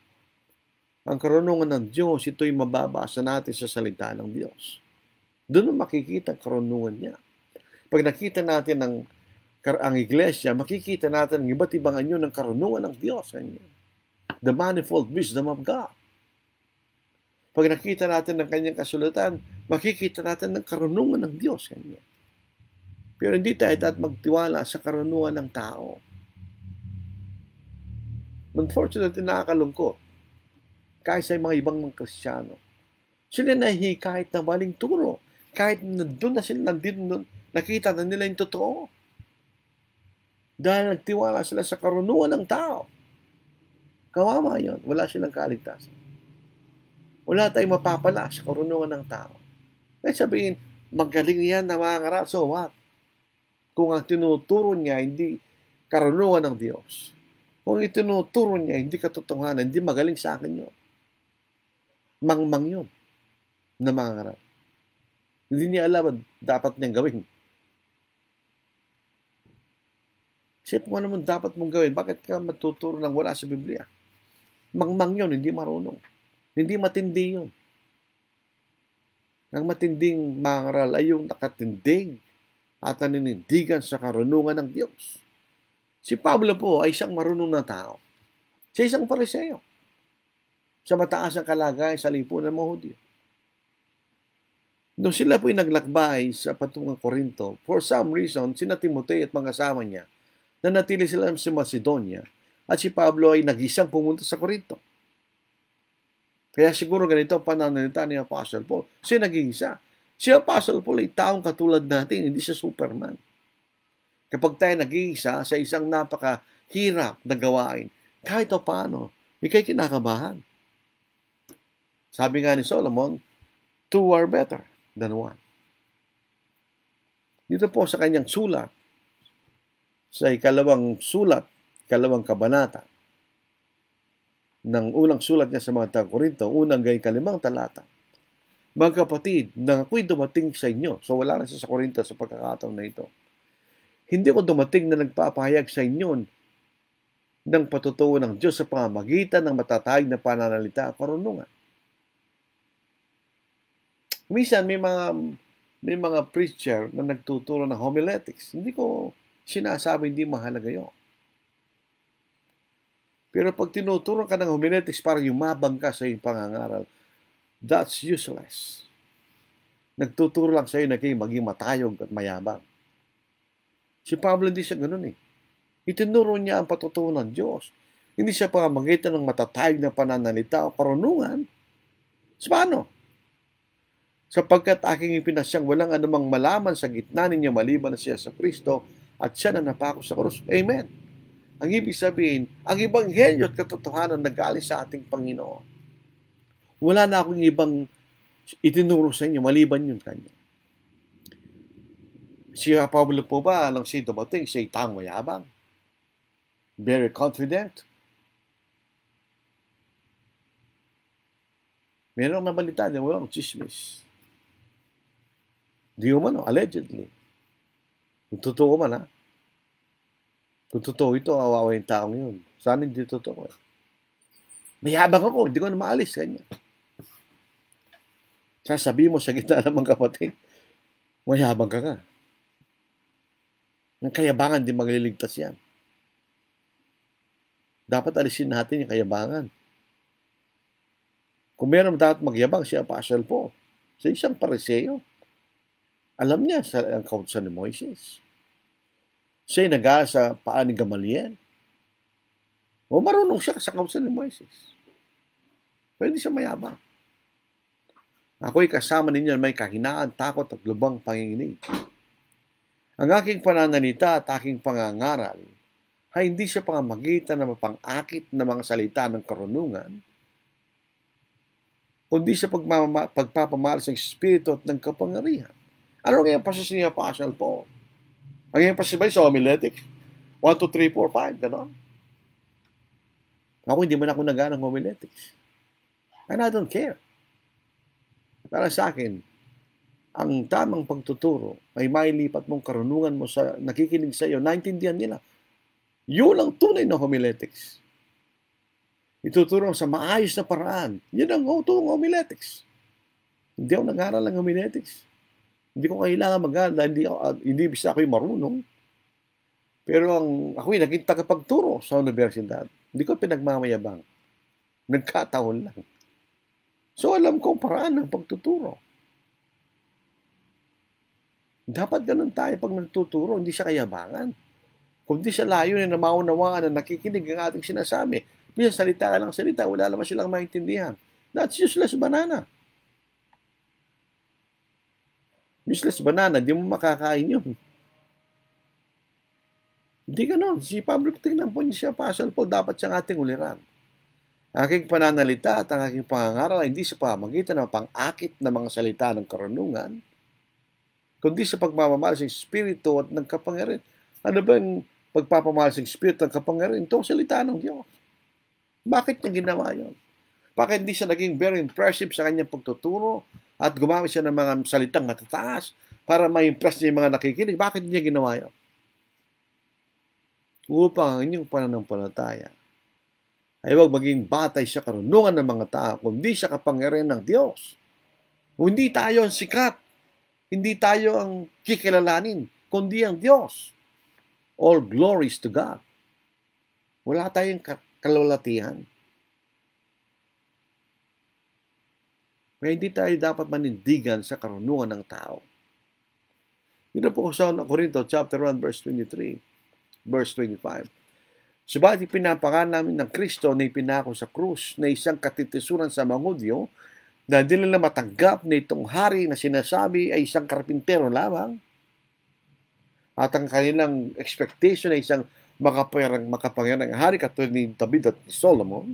Ang karunungan ng Diyos, ito'y mababasa natin sa salita ng Diyos. Doon makikita ang karunungan niya. Pag nakita natin ang iglesia, makikita natin ang iba't ibang anyo ng karunungan ng Diyos. The manifold wisdom of God. Pag nakita natin ang kanyang kasulatan, makikita natin ang karunungan ng Diyos. Pero hindi tayo dapat magtiwala sa karunungan ng tao. Unfortunately, nakakalungkot. Kahit sa mga ibang mga Kristiyano. Sila nahihikayat na maling turo. Kahit nandun na sila, nakita na nila yung totoo. Dahil nagtiwala sila sa karunungan ng tao. Kawawa yun. Wala silang kaligtasan. Wala tayong mapapala sa karunungan ng tao. Kaya sabihin, magaling yan na mga ngaral. So what? Kung ang tinuturo niya hindi karunungan ng Diyos. Kung itinuturo niya hindi katotohanan, hindi magaling sa akin yun. Mangmang yun na mangangaral. Hindi niya alam ang dapat niyang gawin. Isip mo naman dapat mong gawin. Bakit ka matuturo ng wala sa Biblia? Mangmang yun, hindi marunong. Hindi matindi yun. Ang matinding mangaral ay yung nakatindig at naninindigan sa karunungan ng Diyos. Si Pablo po ay isang marunong na tao. Siya isang Pariseo. Sa mataas ang kalagayan sa lipunan ng mga Hudyo. Nung sila po'y naglakbay sa patungang Korinto, for some reason, sina Timoteo at mga kasama niya, nanatili sila sa Macedonia, at si Pablo ay nag-isang pumunta sa Korinto. Kaya siguro ganito ang pananalita ni Apostle Paul. Siya nag-iisa. Si Apostle Paul ay taong katulad natin, hindi siya Superman. Kapag tayo nag-iisa sa isang napakahirap na gawain, kahit o paano, ikay kinakabahan. Sabi nga ni Solomon, 2 are better than 1. Dito po sa kanyang sulat, sa ikalawang kabanata, ng unang sulat niya sa mga taga-Korinto, unang gayong 5 talata. Mga kapatid, nang ako'y dumating sa inyo, so wala na siya sa Korinto sa pagkakataon na ito, hindi ko dumating na nagpapahayag sa inyo ng patutuo ng Diyos sa pamamagitan ng matatahig na pananalita at karunungan. Minsan may mga preacher na nagtuturo ng homiletics. Hindi ko sinasabi hindi mahalaga yun. Pero pag tinuturo ka ng homiletics para yumabang ka sa iyong pangangaral, that's useless. Nagtuturo lang sa iyo na kayo maging matayog at mayabang. Si Pablo hindi siya ganun eh. Itinuro niya ang patutuo ng Diyos. Hindi siya pamamagitan ng matatayog na pananalita o karunungan. So paano? Sapagkat aking ipinasyang walang anumang malaman sa gitna ninyo maliban na siya sa Kristo at siya na napako sa krus. Amen. Ang ibig sabihin, ang ebanghelyo at katotohanan na galing sa ating Panginoon. Wala na akong ibang itinuro sa inyo, maliban yun kanya. Si Pablo po ba, alang siya dumating, siya itang mayabang. Very confident. Meron nabalita niya, walang chismis. Di umano, allegedly. Kung totoo man, ha? Kung totoo ito, awawa yung taong yun. Sana hindi totoo. Mayabang ako, hindi ko na maalis kanya. Sasabi mo sa gitna ng mga kapatid, mayabang ka nga. Ang kayabangan, di magliligtas yan. Dapat alisin natin yung kayabangan. Kung meron dapat magyabang si Apostle Paul, sa isang Pariseo, alam niya ang kautusan ni Moises. Siya'y nag-aaral sa paa ni Gamaliel. O marunong siya sa kautusan ni Moises. Pwede siya mayabang. Ako'y kasama ninyo may kahinaan, takot at lubang panginginig. Ang aking pananalita at aking pangangaral ay hindi siya pangamagitan na mapang-akit na mga salita ng karunungan, kundi sa pagpapamahal sa Espiritu at ng kapangyarihan. Ano ang emphasis niya Apostle Paul? Ang emphasis ba sa homiletics? 1, 2, 3, 4, 5, gano'n? Ako hindi man ako nag-aanong homiletics. And I don't care. Para sa akin, ang tamang pagtuturo ay mailipat mong karunungan mo sa nakikinig sa iyo, naintindihan nila. Yun ang tunay na homiletics. Ituturo sa maayos na paraan. Yun ang utong homiletics. Hindi ako nag-aaral ng homiletics. Hindi ko kailangan mag-aaral. Hindi bisa ako'y marunong. Pero ako'y naging tagapagturo sa universidad. Hindi ko pinagmamayabang. Nagkataon lang. So alam ko ang paraan ng pagtuturo. Dapat ganun tayo pag nagtuturo, hindi siya kayabangan. Kung di siya layo na maunawaan na nakikinig ang ating sinasabi, minsan salita ka lang salita, wala naman silang maintindihan. That's useless banana. Useless banana, di mo makakain yun. Hindi ganun. Si Pablo, tingnan po niya siya, Apostle Paul, dapat siyang ating uliran. Aking pananalita at ang aking pangangaral ay hindi sa pamagitan ng pang-akit na mga salita ng karunungan, kundi sa pagmamahal sa Espiritu at ng kapangyarihan. Ano ba yung pagpapamahal sa Espiritu at ng kapangyarihan? Ito ang salita ng Diyos. Bakit niya ginawa yun? Bakit hindi siya naging very impressive sa kanyang pagtuturo at gumamit siya ng mga salitang matataas para ma-impress niya yung mga nakikinig? Bakit niya ginawa yun? Upang ang inyong pananampalataya ay huwag maging batay sa karunungan ng mga tao, kundi sa kapangyarihan ng Diyos. Hindi tayo ang sikat, hindi tayo ang kikilalanin, kundi ang Diyos. All glories to God. Wala tayong kalulatihan. Kaya hindi tayo dapat manindigan sa karunungan ng tao. Yun po sa Corinto chapter 1 verse 23, verse 25. Subalit pinapakan namin ng Kristo na ipinako sa krus na isang katitisuran sa mga Hudyo na hindi nila matanggap na itong hari na sinasabi ay isang karpintero lamang at ang kanilang expectation ay isang makapangyarang hari katulad ni David at ni Solomon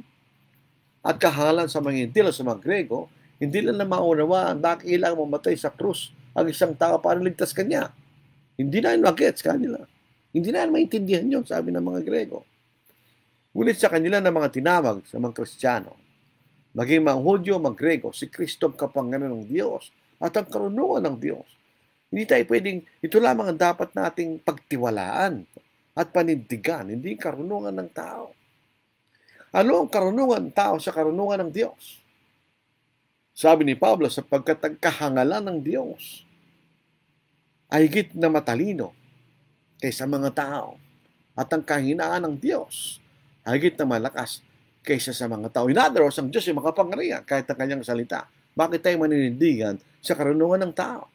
at kahalan sa mga Hintilo sa mga Grego, hindi nila maunawaan bakit kailangang mamatay sa krus ang isang tao para ligtas kanya. Hindi na yun magets kanila. Hindi na yun maintindihan yun, sabi ng mga Grego. Ngunit sa kanila ng mga tinawag sa mga Kristiyano, maging mga Hudyo, mga Grego, si Kristo ang kapangyarihan ng Diyos at ang karunungan ng Diyos. Hindi tayo pwedeng, ito lamang ang dapat nating pagtiwalaan at panindigan, hindi karunungan ng tao. Ano ang karunungan ng tao sa karunungan ng Diyos? Sabi ni Pablo, sapagkat ang kahangalan ng Diyos ay higit na matalino kaysa mga tao at ang kahinaan ng Diyos ay higit na malakas kaysa sa mga tao. In other words, ang Diyos ay makapangyarihan kahit ang kanyang salita. Bakit tayo maninindigan sa karunungan ng tao?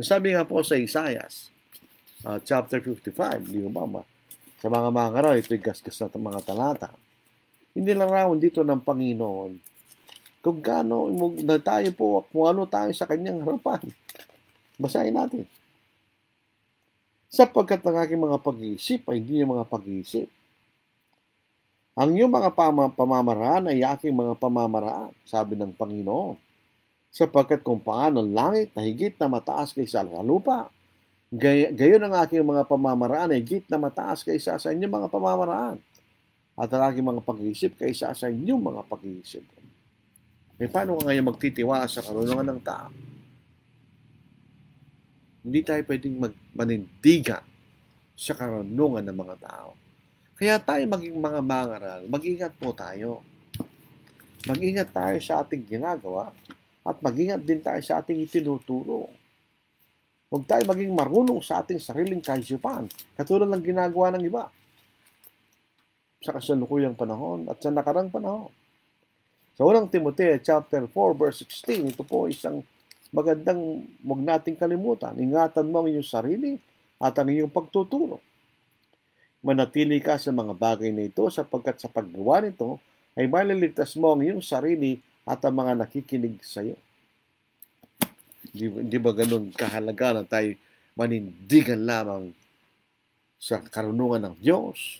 Sabi nga po sa Isaiah, chapter 55, di ba ba? Sa mga raw, ito'y gasgas na mga talata. Hindi lang raw dito ng Panginoon kung gaano na tayo po, kung ano tayo sa kanyang harapan. Basahin natin. Sapagkat ang aking mga pag-iisip ay hindi yung mga pag-iisip. Ang iyong mga pamamaraan ay aking mga pamamaraan, sabi ng Panginoon. Sapagkat kung paano ang langit na higit na mataas kaysa sa lupa, gayon ang aking mga pamamaraan ay higit na mataas kaysa sa inyong mga pamamaraan. At ang aking mga pag-iisip kaysa sa inyong mga pag-iisip. E paano ka ngayon magtitiwala sa karunungan ng tao? Hindi tayo pwedeng manindigan sa karunungan ng mga tao. Kaya tayo maging mga mangaral, mag-ingat po tayo. Mag-ingat tayo sa ating ginagawa at mag-ingat din tayo sa ating itinuturo. Huwag tayo maging marunong sa ating sariling kaisipan, katulad ng ginagawa ng iba sa kasalukuyang panahon at sa nakarang panahon. Sa unang Timoteo chapter 4 verse 16, ito po isang magandang huwag nating kalimutan. Ingatan mo ang iyong sarili at ang iyong pagtuturo. Manatili ka sa mga bagay na ito sapagkat sa paggawa nito ay maliligtas mo ang iyong sarili at ang mga nakikinig sa iyo. Di ba ganun kahalaga na tayo manindigan lamang sa karunungan ng Diyos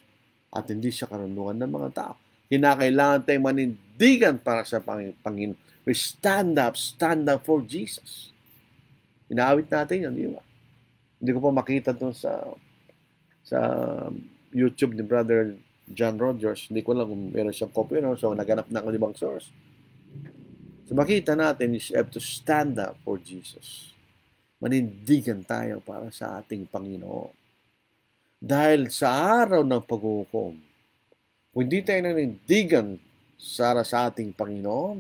at hindi sa karunungan ng mga tao. Kinakailangan tayong manindigan para sa Panginoon. We stand up for Jesus. Inaawit natin yun, di ba? Hindi ko pa makita doon sa YouTube ni Brother John Rogers. Hindi ko lang kung meron siyang copy, no? So naganap na ng ibang source. So makita natin, you have to stand up for Jesus. Manindigan tayo para sa ating Panginoon. Dahil sa araw ng paghukom, kung hindi tayo nanindigan sa ating Panginoon,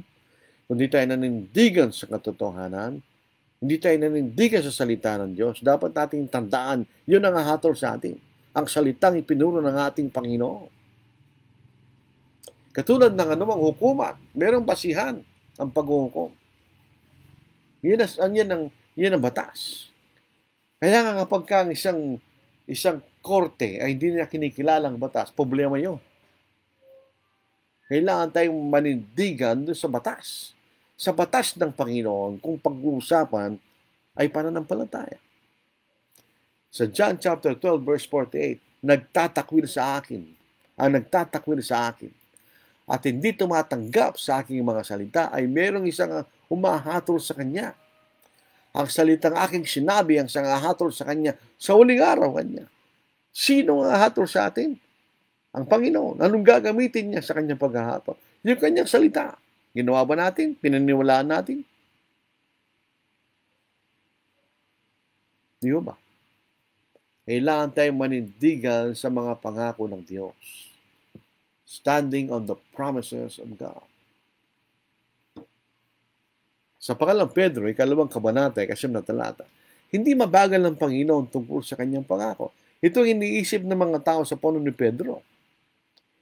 kung hindi tayo nanindigan sa katotohanan, hindi tayo nanindigan sa salita ng Diyos, dapat nating tandaan, yun ang hahatol sa atin. Ang salitang ipinuro ng ating Panginoon. Katulad ng anumang hukuman, merong basihan ang paghukom. Yun ang batas. Kaya nga kapag ang isang korte ay hindi na kinikilalang batas, problema yun. Kailangan tayong manindigan doon sa batas. Sa batas ng Panginoon, kung pag-uusapan ay pananampalataya. Sa John chapter 12 verse 48, nagtatakwil sa akin at hindi tumatanggap sa aking mga salita ay merong isang humahatol sa kanya. Ang salitang aking sinabi ang isang hahatol sa kanya sa huling araw kanya. Sino ang hahatol sa atin? Ang Panginoon. Anong gagamitin niya sa kanyang paghahatol? Yung kanyang salita, ginawa ba natin? Pinaniwalaan natin? Di ba? Kailangan tayong manindigan sa mga pangako ng Diyos. Standing on the promises of God. Sa pangalang Pedro, ikalawang kabanata, ikasyam na talata, hindi mabagal ng Panginoon tungkol sa kanyang pangako. Ito ang iniisip ng mga tao sa puno ni Pedro.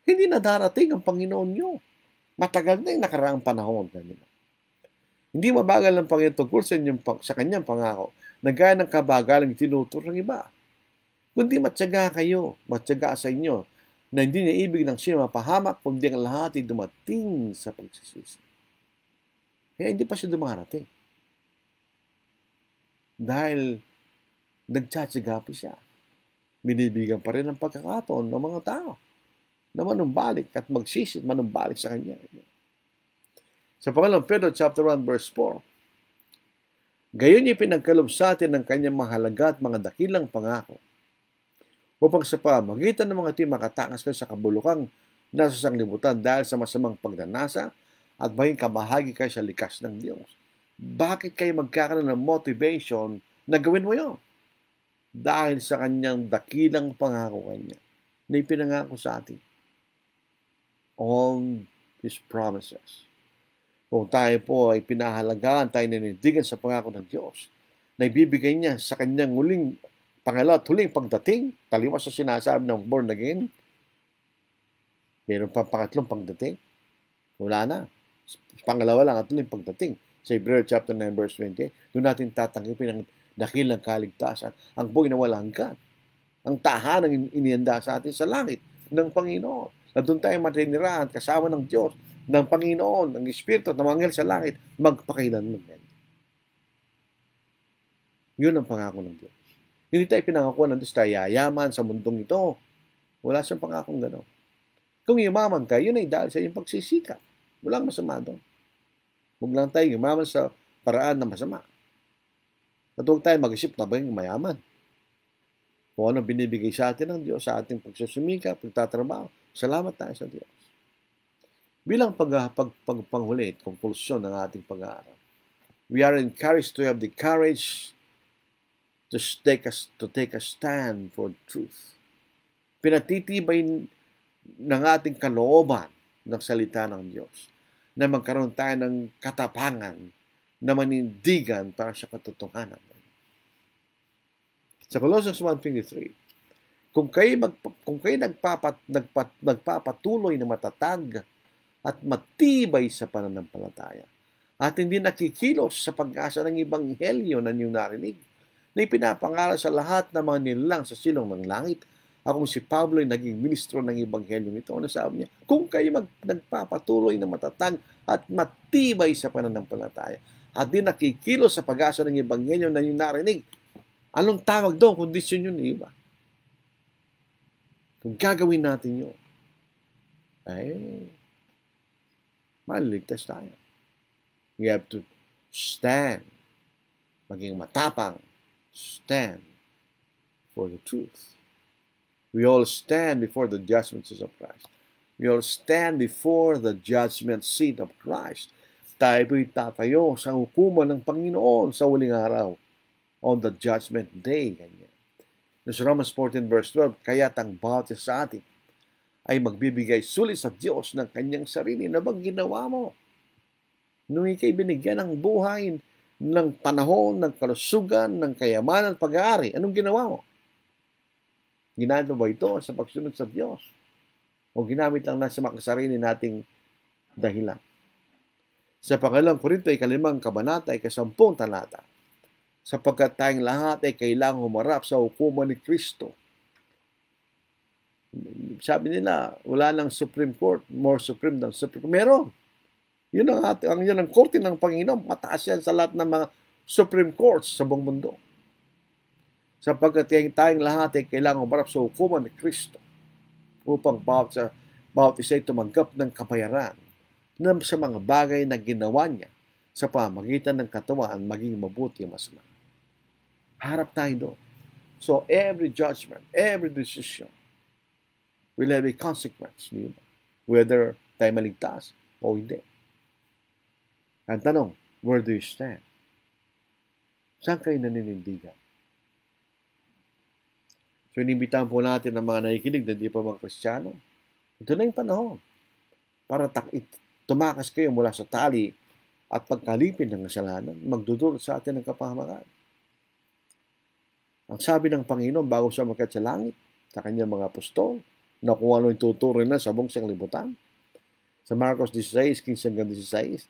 Hindi na darating ang Panginoon nyo. Matagal na yung nakaraang panahon. Hindi mabagal ng Panginoon tungkol sa kanyang pangako na gaya ng kabagalang tinuturo ng iba. Kundi matyaga kayo, matyaga sa inyo, na hindi niya ibig ng sino mapahamak, kundi ang lahat ay dumating sa pagsisisi. Kaya hindi pa siya dumarating. Dahil nagtsatsaga pa siya. Binibigyan pa rin ng pagkakataon ng mga tao na manumbalik at magsisit, manumbalik sa kanya. Sa pangalang Pedro chapter 1 verse 4, gayon niya pinagkalob sa atin ng kanyang mahalaga at mga dakilang pangako upang sa pamagitan ng mga ito makatakas kayo sa kabulukang nasa sanglibutan dahil sa masamang pagnanasa at maging kabahagi kayo sa likas ng Diyos. Bakit kayo magkakaroon ng motivation na gawin mo yun? Dahil sa kanyang dakilang pangako kanya na ipinangako sa atin. On His promises. Kung tayo po ay pinahalagaan, tayo nanindigan sa pangako ng Diyos, na ibibigay niya sa kanyang pangalawa at huling pagdating, taliwas sa sinasabi ng born again, meron pa pangatlong pagdating, wala na. Pangalawa lang at huling pagdating. Sa Hebrews chapter 9 verse 20, doon natin tatanggapin ang dakilang kaligtasan, ang buhay na walang hanggan, ang tahanang inianda sa atin sa langit ng Panginoon. Na doon tayo matinirahan kasama ng Diyos, ng Panginoon, ng Espiritu at ng mga anghel sa langit, magpakailanman. Yun ang pangako ng Diyos. Hindi tayo pinangako ng Diyos tayo yayaman sa mundong ito. Wala siyang pangakong gano'n. Kung yumaman ka, yun ay dahil sa iyong pagsisikap. Walang masama doon. Huwag lang tayo yumaman sa paraan na masama. At huwag tayo mag-isip na ba yung mayaman. Kung ano binibigay sa atin ng Diyos, sa ating pagsusumika, pagtatrabaho, salamat tayo sa Diyos. Bilang pagpanghuli at konklusyon ng ating pag-aaral, we are encouraged to have the courage to take a stand for truth. Pinatitibay ng ating kalooban ng salita ng Diyos na magkaroon tayo ng katapangan na manindigan para sa katotohanan. Sa Colossians 1:23, kung kayo nagpapatuloy na matatag at matibay sa pananampalataya at hindi nakikilos sa pag-asa ng Ebanghelyo na niyong narinig, na ipinapangaral sa lahat ng mga nilalang sa silong ng langit. Akong si Pablo ay naging ministro ng Ebanghelyo nito. Ano sabi niya? Kung kayo nagpapatuloy na matatag at matibay sa pananampalataya at di nakikilos sa pag-asa ng Ebanghelyo na niyong narinig, anong tawag doon? Kondisyon yun, iba. Kung gagawin natin yun, ay maliligtas tayo. We have to stand, maging matapang, stand for the truth. We all stand before the judgment seat of Christ. We all stand before the judgment seat of Christ. Tayo po'y tatayo sa hukuman ng Panginoon sa huling araw on the judgment day. Ganyan. Sa Romans 14 verse 12, kaya't ang bawat sa atin ay magbibigay sulit sa Diyos ng kanyang sarili. Na bang ginawa mo? Nung ikay binigyan ng buhay, ng panahon, ng kalusugan, ng kayamanan, pag-aari, anong ginawa mo? Ginamit mo ba ito sa pagsunod sa Diyos? O ginamit lang na sa makasarili nating dahilan? Sa pangalang Korinto, 5 kabanata, 10 talata, sapagkat tayong lahat ay kailangang humarap sa hukuman ni Kristo. Sabi nila, wala nang Supreme Court, more supreme than Supreme Court. Meron. Yun ang korte ng Panginoon. Mataas yan sa lahat ng mga Supreme Courts sa buong mundo. Sapagkat tayong lahat ay kailangang humarap sa hukuman ni Kristo upang bawat isa ay tumanggap ng kabayaran sa mga bagay na ginawa niya sa pamagitan ng katawan maging mabuti mas masama. Harap tayo doon. So every judgment, every decision will have a consequence. Whether tayo maligtas o hindi? Ang tanong, where do you stand? Saan kayo naninindigan? So, inimbitahan po natin ang mga nakikinig na hindi pa mga Kristiyano. Ito na yung panahon para tumakas kayo mula sa tali at pagkalipin ng kasalanan, magdudulot sa atin ng kapahamakan. Ang sabi ng Panginoon bago siya magkat sa langit, sa kanyang mga apostol, na kung ano yung tuturin na sa buong sanglibutan. Sa Marcos 16:15-16,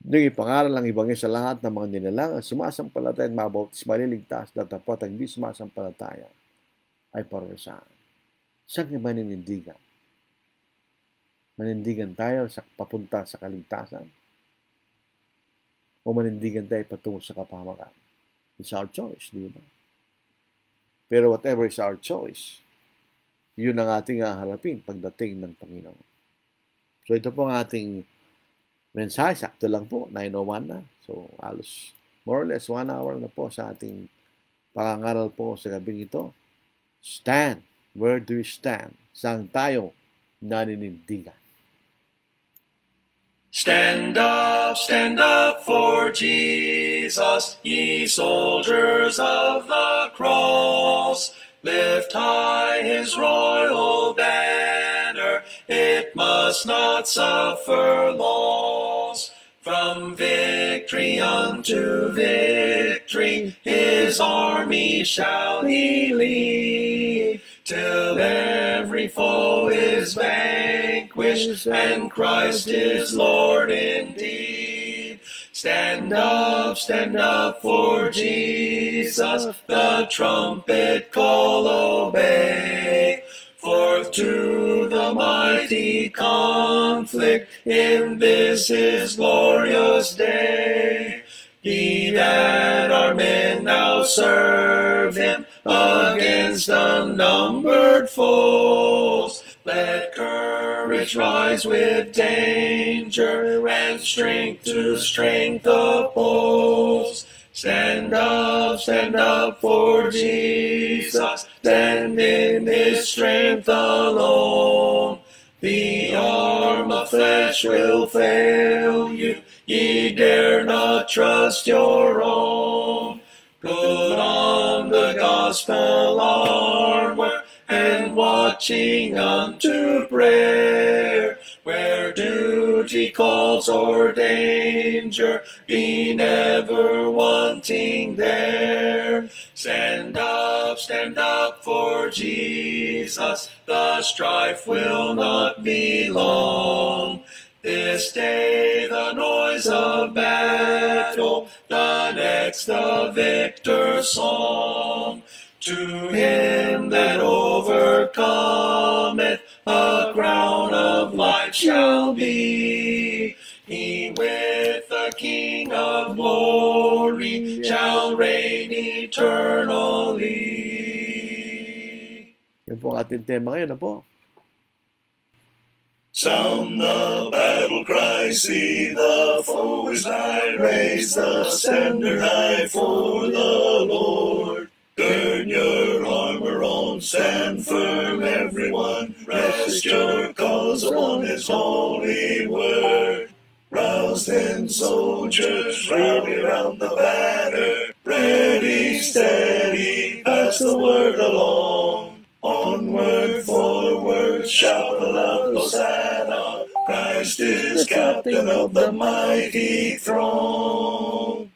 nung ipangaral ang ibangin sa lahat ng mga nilalang, sumasampalataya at mabautis, maliligtas, datapat ang hindi sumasampalataya ay parusahan. Saan ka maninindigan? Manindigan tayo sa papunta sa kaligtasan? O manindigan tayo patungo sa kapahamakan? It's our choice, di ba? Pero whatever is our choice, yun ang ating haharapin pagdating ng Panginoon. So ito po ang ating mensahe. Sakto lang po, 9:01 na. So halos more or less 1 hour na po sa ating pangangaral po sa gabing ito. Stand. Where do you stand? Saan tayo naninindigan? Stand up for Jesus, ye soldiers of the cross. Lift high his royal banner, it must not suffer loss. From victory unto victory, his army shall he lead, till every foe is vanquished, and Christ is Lord indeed. Stand up for Jesus, the trumpet call obey. Forth to the mighty conflict, in this his glorious day. Ye that are men now serve him, against unnumbered foes. Let courage rise with danger, and strength to strength oppose. Stand up for Jesus, stand in his strength alone. The arm of flesh will fail you, ye dare not trust your own. Put on the gospel armor, and watching unto prayer, where duty calls or danger, be never wanting there. Stand up for Jesus, the strife will not be long. This day the noise of battle, the next the victor's song. To him that overcometh, a crown of life shall be. He with the King of glory shall reign eternally. Yan po ang ating tema ngayon na po. Sound the battle cry, see the foe is nigh, raise the standard high for the Lord. Gird your armor on, stand firm everyone, rest your cause on his holy word. Rouse then soldiers, rally round the banner, ready, steady, pass the word along. Onward, forward, shout aloud, Hosanna, Christ is captain of the mighty throne.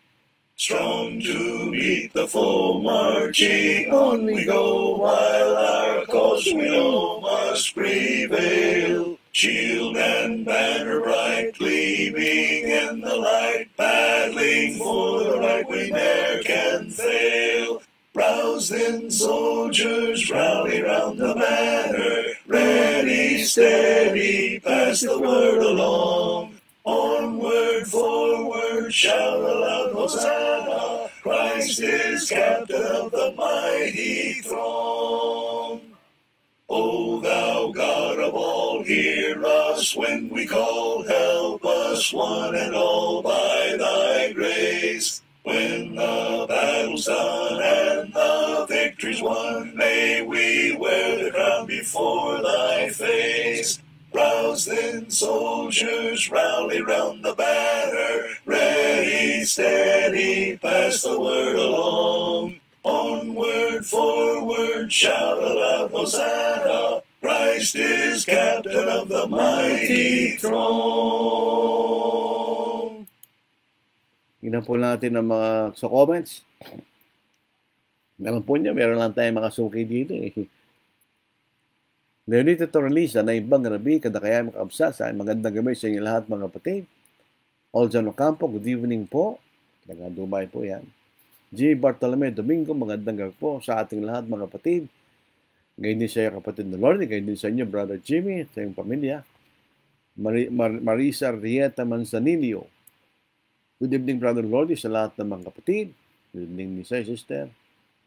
Strong to meet the foe, marching on we go, while our cause we know must prevail. Shield and banner bright, gleaming in the light, battling for the right we ne'er can fail. Rouse then soldiers, rally round the banner, ready, steady, pass the word along. Onward, forward, shout aloud, Hosanna, Christ is captain of the mighty throne. O thou God of all, hear us when we call, help us one and all by thy grace. When the battle's done and the victory's won, may we wear the crown before thy face. Rouse then, soldiers, rally round the banner. Ready, steady, pass the word along. Onward, forward, shout aloud, Hosanna. Christ is captain of the mighty throne. Tingnan po natin ang mga sa comments. Naman po niya, meron lang tayong mga suki dito eh. Leonita Torrelisa na ibang gabi, kada kaya makaabsasa, magandang gabi sa inyo lahat mga kapatid. Oljan Ocampo, good evening po. Taga-Dubai po yan. G. Bartolome Domingo, magandang gabi po sa ating lahat mga kapatid. Ngayon din sa iyo kapatid na Lord, ngayon din sa inyo Brother Jimmy, sa iyong pamilya. Marisa Rieta Manzanillo, good evening Brother Lordy sa lahat ng mga kapatid. Good evening ni Sister.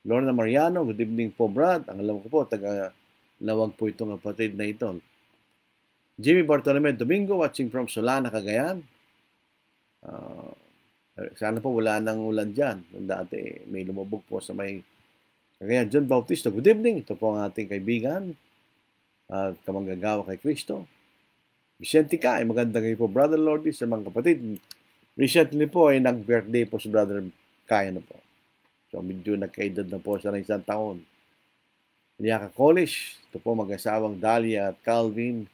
Lorna Mariano, good evening po Brad. Ang alam ko po, taga-lawag po itong kapatid na ito. Jimmy Bartolome Domingo, watching from Solana, Cagayan. Sana po wala nang ulan dyan. Dati may lumubog po sa may Cagayan. John Bautista, good evening. Ito po ang ating kaibigan at kamanggagawa kay Kristo. Vicente Ka, magandang gabi po Brother Lordy sa mga kapatid. Recently po ay nag-birthday po si Brother Kaya na po. So medyo nagkaedad na po siya ng 1 taon. Liaka College, ito po mag-asawang Dahlia at Calvin,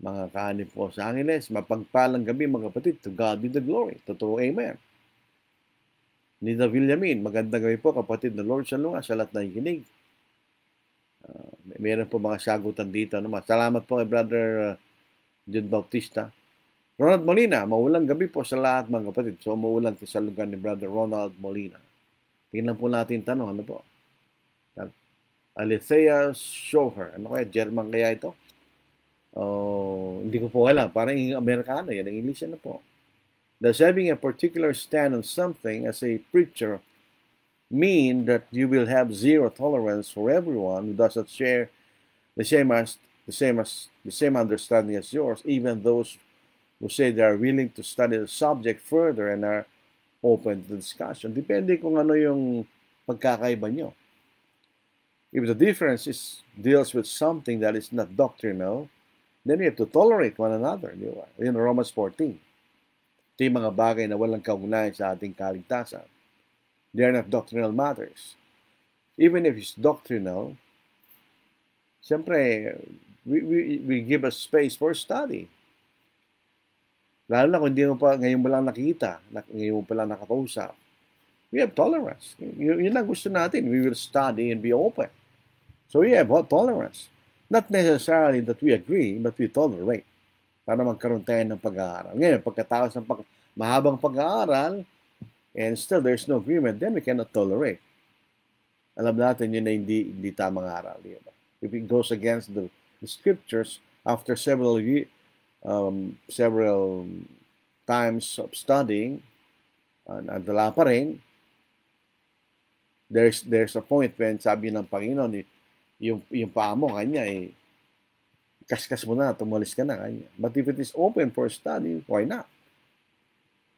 mga kahanip po sa Angeles. Mapagpalang gabi mga kapatid. To God be the glory. Totoo, amen. Nida Villamin, magandang gabi po kapatid na Lord Salunga sa lahat na ikinig. Meron po mga sagutan dito naman. Salamat po kay Brother John Bautista. Ronald Molina, maulang gabi po sa lahat mga kapatid. So maulang sa lugar ni Brother Ronald Molina. Tingnan po natin tanong, ano po? Alethea Schofer, ano kaya? German kaya ito? Hindi ko po alam. Parang Amerikano, yan ang English na po. Does having a particular stand on something as a preacher mean that you will have zero tolerance for everyone who does not share the same understanding as yours, even those who say they are willing to study the subject further and are open to discussion? Depende kung ano yung pagkakaiba nyo. If the difference deals with something that is not doctrinal, then we have to tolerate one another. In Romans 14. Ito yung mga bagay na walang kaugnayan sa ating kaligtasan. They are not doctrinal matters. Even if it's doctrinal, siyempre, we give a space for study. Lalo na kung hindi mo pa, ngayon mo lang nakikita, ngayon mo pa lang nakapausap. We have tolerance. Yun lang gusto natin. We will study and be open. So we have tolerance. Not necessarily that we agree, but we tolerate. Para magkaroon tayo ng pag-aaral. Ngayon, pagkatapos ng mahabang pag-aaral, and still there's no agreement, then we cannot tolerate. Alam natin yun na hindi tamang aral. Diba? If it goes against the scriptures, after several times of studying, at wala pa rin, there's a point when sabi ng Panginoon, yung paa mo kanya kaskas mo na, tumalis ka na kanya. But if it is open for study, why not?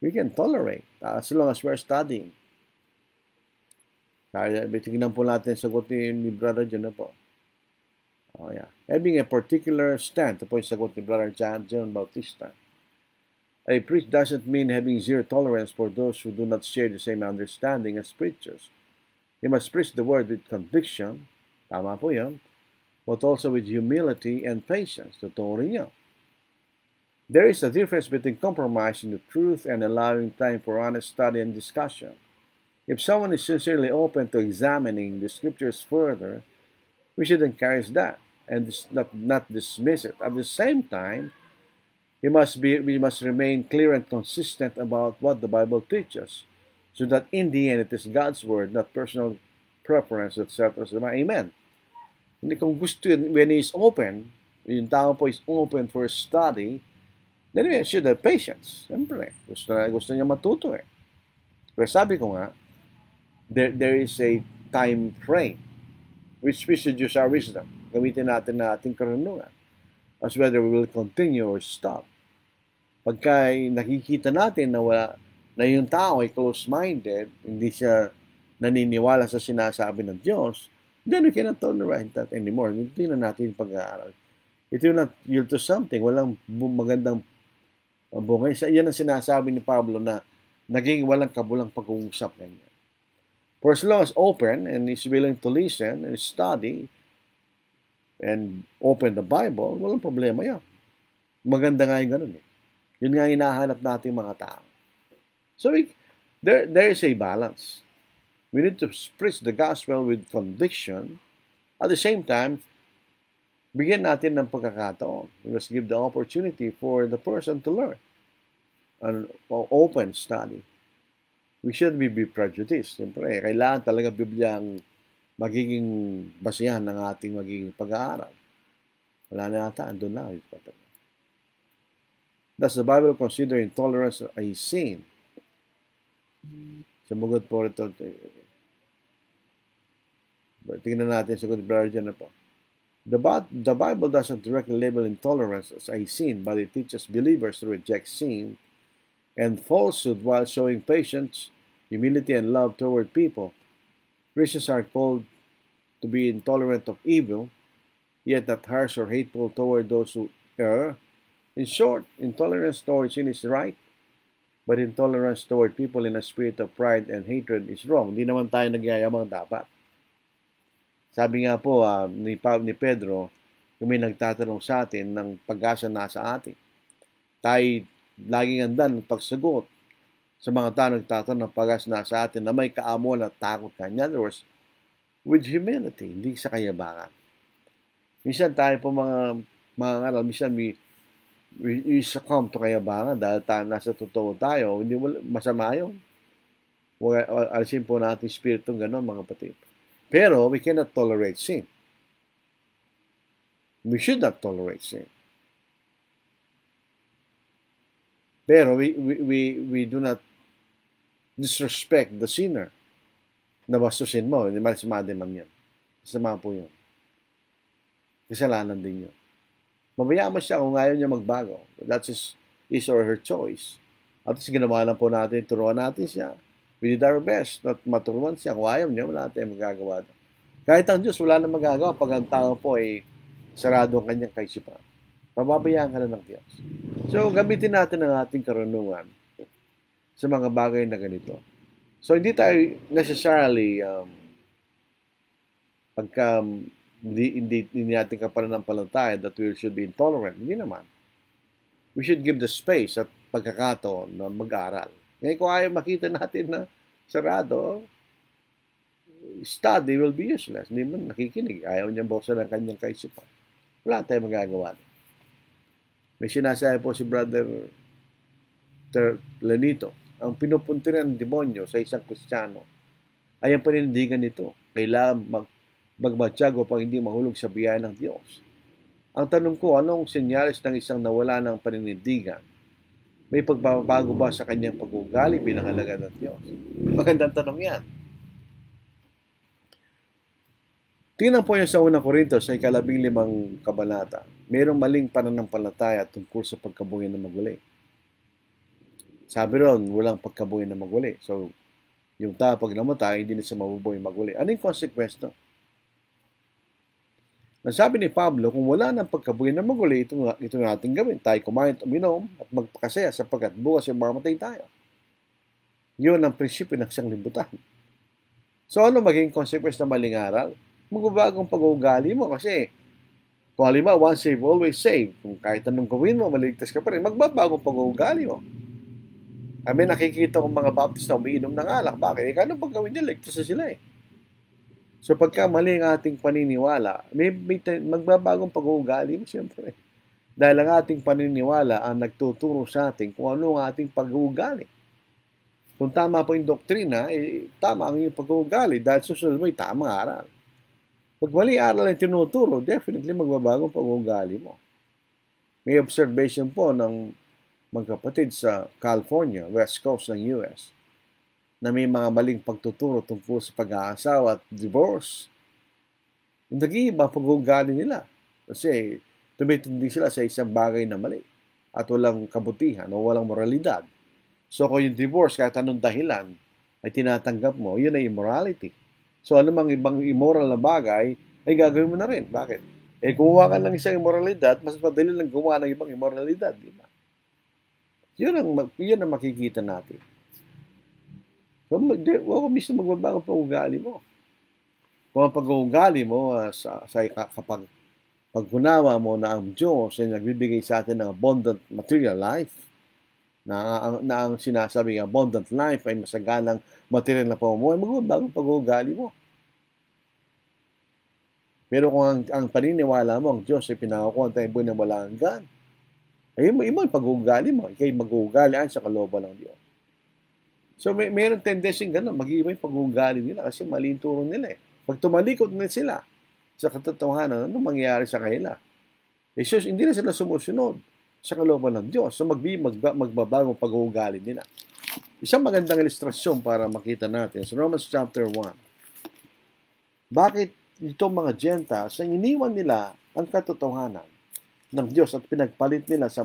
We can tolerate as long as we're studying. Kaya tingnan po natin sagot ni Brother John na po. Oh, yeah. Having a particular stand, ito po yung sagot ni Brother John Bautista. A preach doesn't mean having zero tolerance for those who do not share the same understanding as preachers. You must preach the word with conviction, tama po yan, but also with humility and patience. Totoo rin yan. There is a difference between compromising the truth and allowing time for honest study and discussion. If someone is sincerely open to examining the scriptures further, we should encourage that and not dismiss it. At the same time, we must remain clear and consistent about what the Bible teaches, so that in the end it is God's word, not personal preference, etc. Amen. Hindi kung gusto yun, when he is open, yung tao po is open for study, then we should have patience. Siyempre, gusto niya matuto eh. Pero sabi ko nga, there is a time frame which we should use our wisdom. Gamitin natin na ating karunungan as whether we will continue or stop. Pagka nakikita natin na yung tao ay close-minded, hindi siya naniniwala sa sinasabi ng Diyos, then we cannot tolerate that anymore. Hindi na natin pag-aaral. It will not yield to something. Walang magandang bungay. Yan ang sinasabi ni Pablo na naging walang kabulang pag-uusap niya. For as long as open and is willing to listen and study and open the Bible, walang problema yan. Maganda nga yung ganun eh. Yun nga hinahanap natin mga tao. So there is a balance. We need to preach the gospel with conviction. At the same time, bigyan natin ng pagkakataon. We must give the opportunity for the person to learn. An open study. We shouldn't be prejudiced. Siyempre, kailangan talaga Biblia ang magiging basihan ng ating magiging pag-aaral. Wala na yata, andun na. Does the Bible consider intolerance a sin? Sumugod po ito. Tingnan natin, sagot Brother na po. The Bible doesn't directly label intolerance as a sin, but it teaches believers to reject sin and falsehood while showing patience, humility, and love toward people. Christians are called to be intolerant of evil, yet not harsh or hateful toward those who err. In short, intolerance toward sin is right, but intolerance toward people in a spirit of pride and hatred is wrong. Hindi naman tayo nagyayamang dapat. Sabi nga po ni Pedro, kung may nagtatanong sa atin ng pag-asa nasa atin, tayo laging andan ng pagsagot sa mga tao nagtatanong ng pag-asa nasa atin na may kaamon at takot ka. In other words, with humility, hindi sa kayabangan. Minsan tayo po mga ngaral, minsan we succumb to kayabangan dahil nasa totoo tayo. Hindi masama yun. Alisin po natin spiritong gano'n, mga kapatid. Pero we cannot tolerate sin. We should not tolerate sin. Pero we do not disrespect the sinner. Nabastusin mo, hindi masama din man yan. Masama po yun. Kasalanan din yun. Mabayaan mo siya kung ayaw niya magbago. That's his or her choice. At least ginawa lang po natin, turuan natin siya. We did our best not maturuan siya. Kung ayaw niya, wala tayong magagawa. Kahit ang Diyos, wala na magagawa pag ang tao po ay sarado ang kanyang kaisipan. Pababayaan ka na ng Diyos. So, gamitin natin ang ating karunungan sa mga bagay na ganito. So, hindi tayo necessarily pagka hindi natin kapananampalataya that we should be intolerant. Hindi naman. We should give the space at pagkakataon na mag-aaral. Ngayon kung ayaw makita natin na sarado, study will be useless. Hindi man nakikinig. Ayaw niyang buksan ang kanyang kaisipan. Wala tayong magagawa. May sinasabi po si Brother Lenito, ang pinupuntiran ng demonyo sa isang Kristiyano ay ang paninindigan nito. Kailangan magmatyago pang hindi mahulog sa biyaya ng Diyos. Ang tanong ko, anong senyales ng isang nawala ng paninindigan? May pagbabago ba sa kanyang pag-uugali bilang alagad ng Diyos? Magandang tanong yan. Tingnan po niyo sa 1 Corintios sa 15 kabanata. Mayroong maling pananampalataya tungkol sa pagkabuhay na maguli. Sabi ron, walang pagkabuhay na maguli. So, yung tao pag namatay, hindi na siya mabubuhay maguli. Ano yung consequence no? Nasabi ni Pablo, kung wala ng pagkabuhay na maguli, ito natin gawin. Tayo kumain at uminom at magpakasaya sapagkat bukas yung mamatay tayo. Yun ang prinsipyo ng sanglibutan. So, ano maging consequence na maling aral? Magbabagong pag-uugali mo kasi kung halimbawa, once saved, always saved. Kung kahit anong gawin mo, maligtas ka pa rin, magbabagong pag-uugali mo. May nakikita kong mga baptist na umiinom ng alak. Bakit? Kaya anong paggawin niya? Ligtas na sila eh. So pagka mali ang ating paniniwala, may magbabagong pag-uugali mo siyempre. Dahil ang ating paniniwala ang nagtuturo sa atin kung ano ang ating pag-uugali. Kung tama po yung doktrina, tama ang iyong pag-uugali dahil susunod mo yung tamang aral. Pag mali aral ang tinuturo, definitely magbabagong pag-uugali mo. May observation po ng magkapatid sa California, West Coast ng US, na may mga maling pagtuturo tungkol sa pag-aasawa at divorce. Nag-iiba pag-uugali nila. Kasi tumitindi sila sa isang bagay na mali at walang kabutihan o walang moralidad. So kung yung divorce, kahit anong dahilan, ay tinatanggap mo, yun ay immorality. So anumang ibang immoral na bagay, ay gagawin mo na rin. Bakit? gumawa ka ng isang immoralidad, mas madali lang gumawa ng ibang immoralidad, di ba? Yun ang makikita natin. So, huwag mismo magbabago pa ugali mo. Kung ang pag-uugali mo kapag pagkunawa mo na ang Diyos ay nagbibigay sa atin ng abundant material life, na ang sinasabing abundant life ay masaganang material na pamumuhay, magbabago ang pag-uugali mo. Pero kung ang paniniwala mo, ang Diyos ay pinakakuha tayo buhay na wala hanggan, ay mo ang pag-uugali mo, ikay mag-uugali sa kalooban ng Diyos. So mayroong tendency gano'n, mag-iiba yung pag-uugali nila kasi mali yung turo nila eh. Pag tumalikod na sila sa katotohanan, ano mangyayari sa kanila? Hindi na sila sumusunod sa kalooban ng Diyos. So magbabago ang pag-uugali nila. Isang magandang ilustrasyon para makita natin sa Romans chapter 1. Bakit itong mga Gentiles, iniwan nila ang katotohanan ng Diyos at pinagpalit nila sa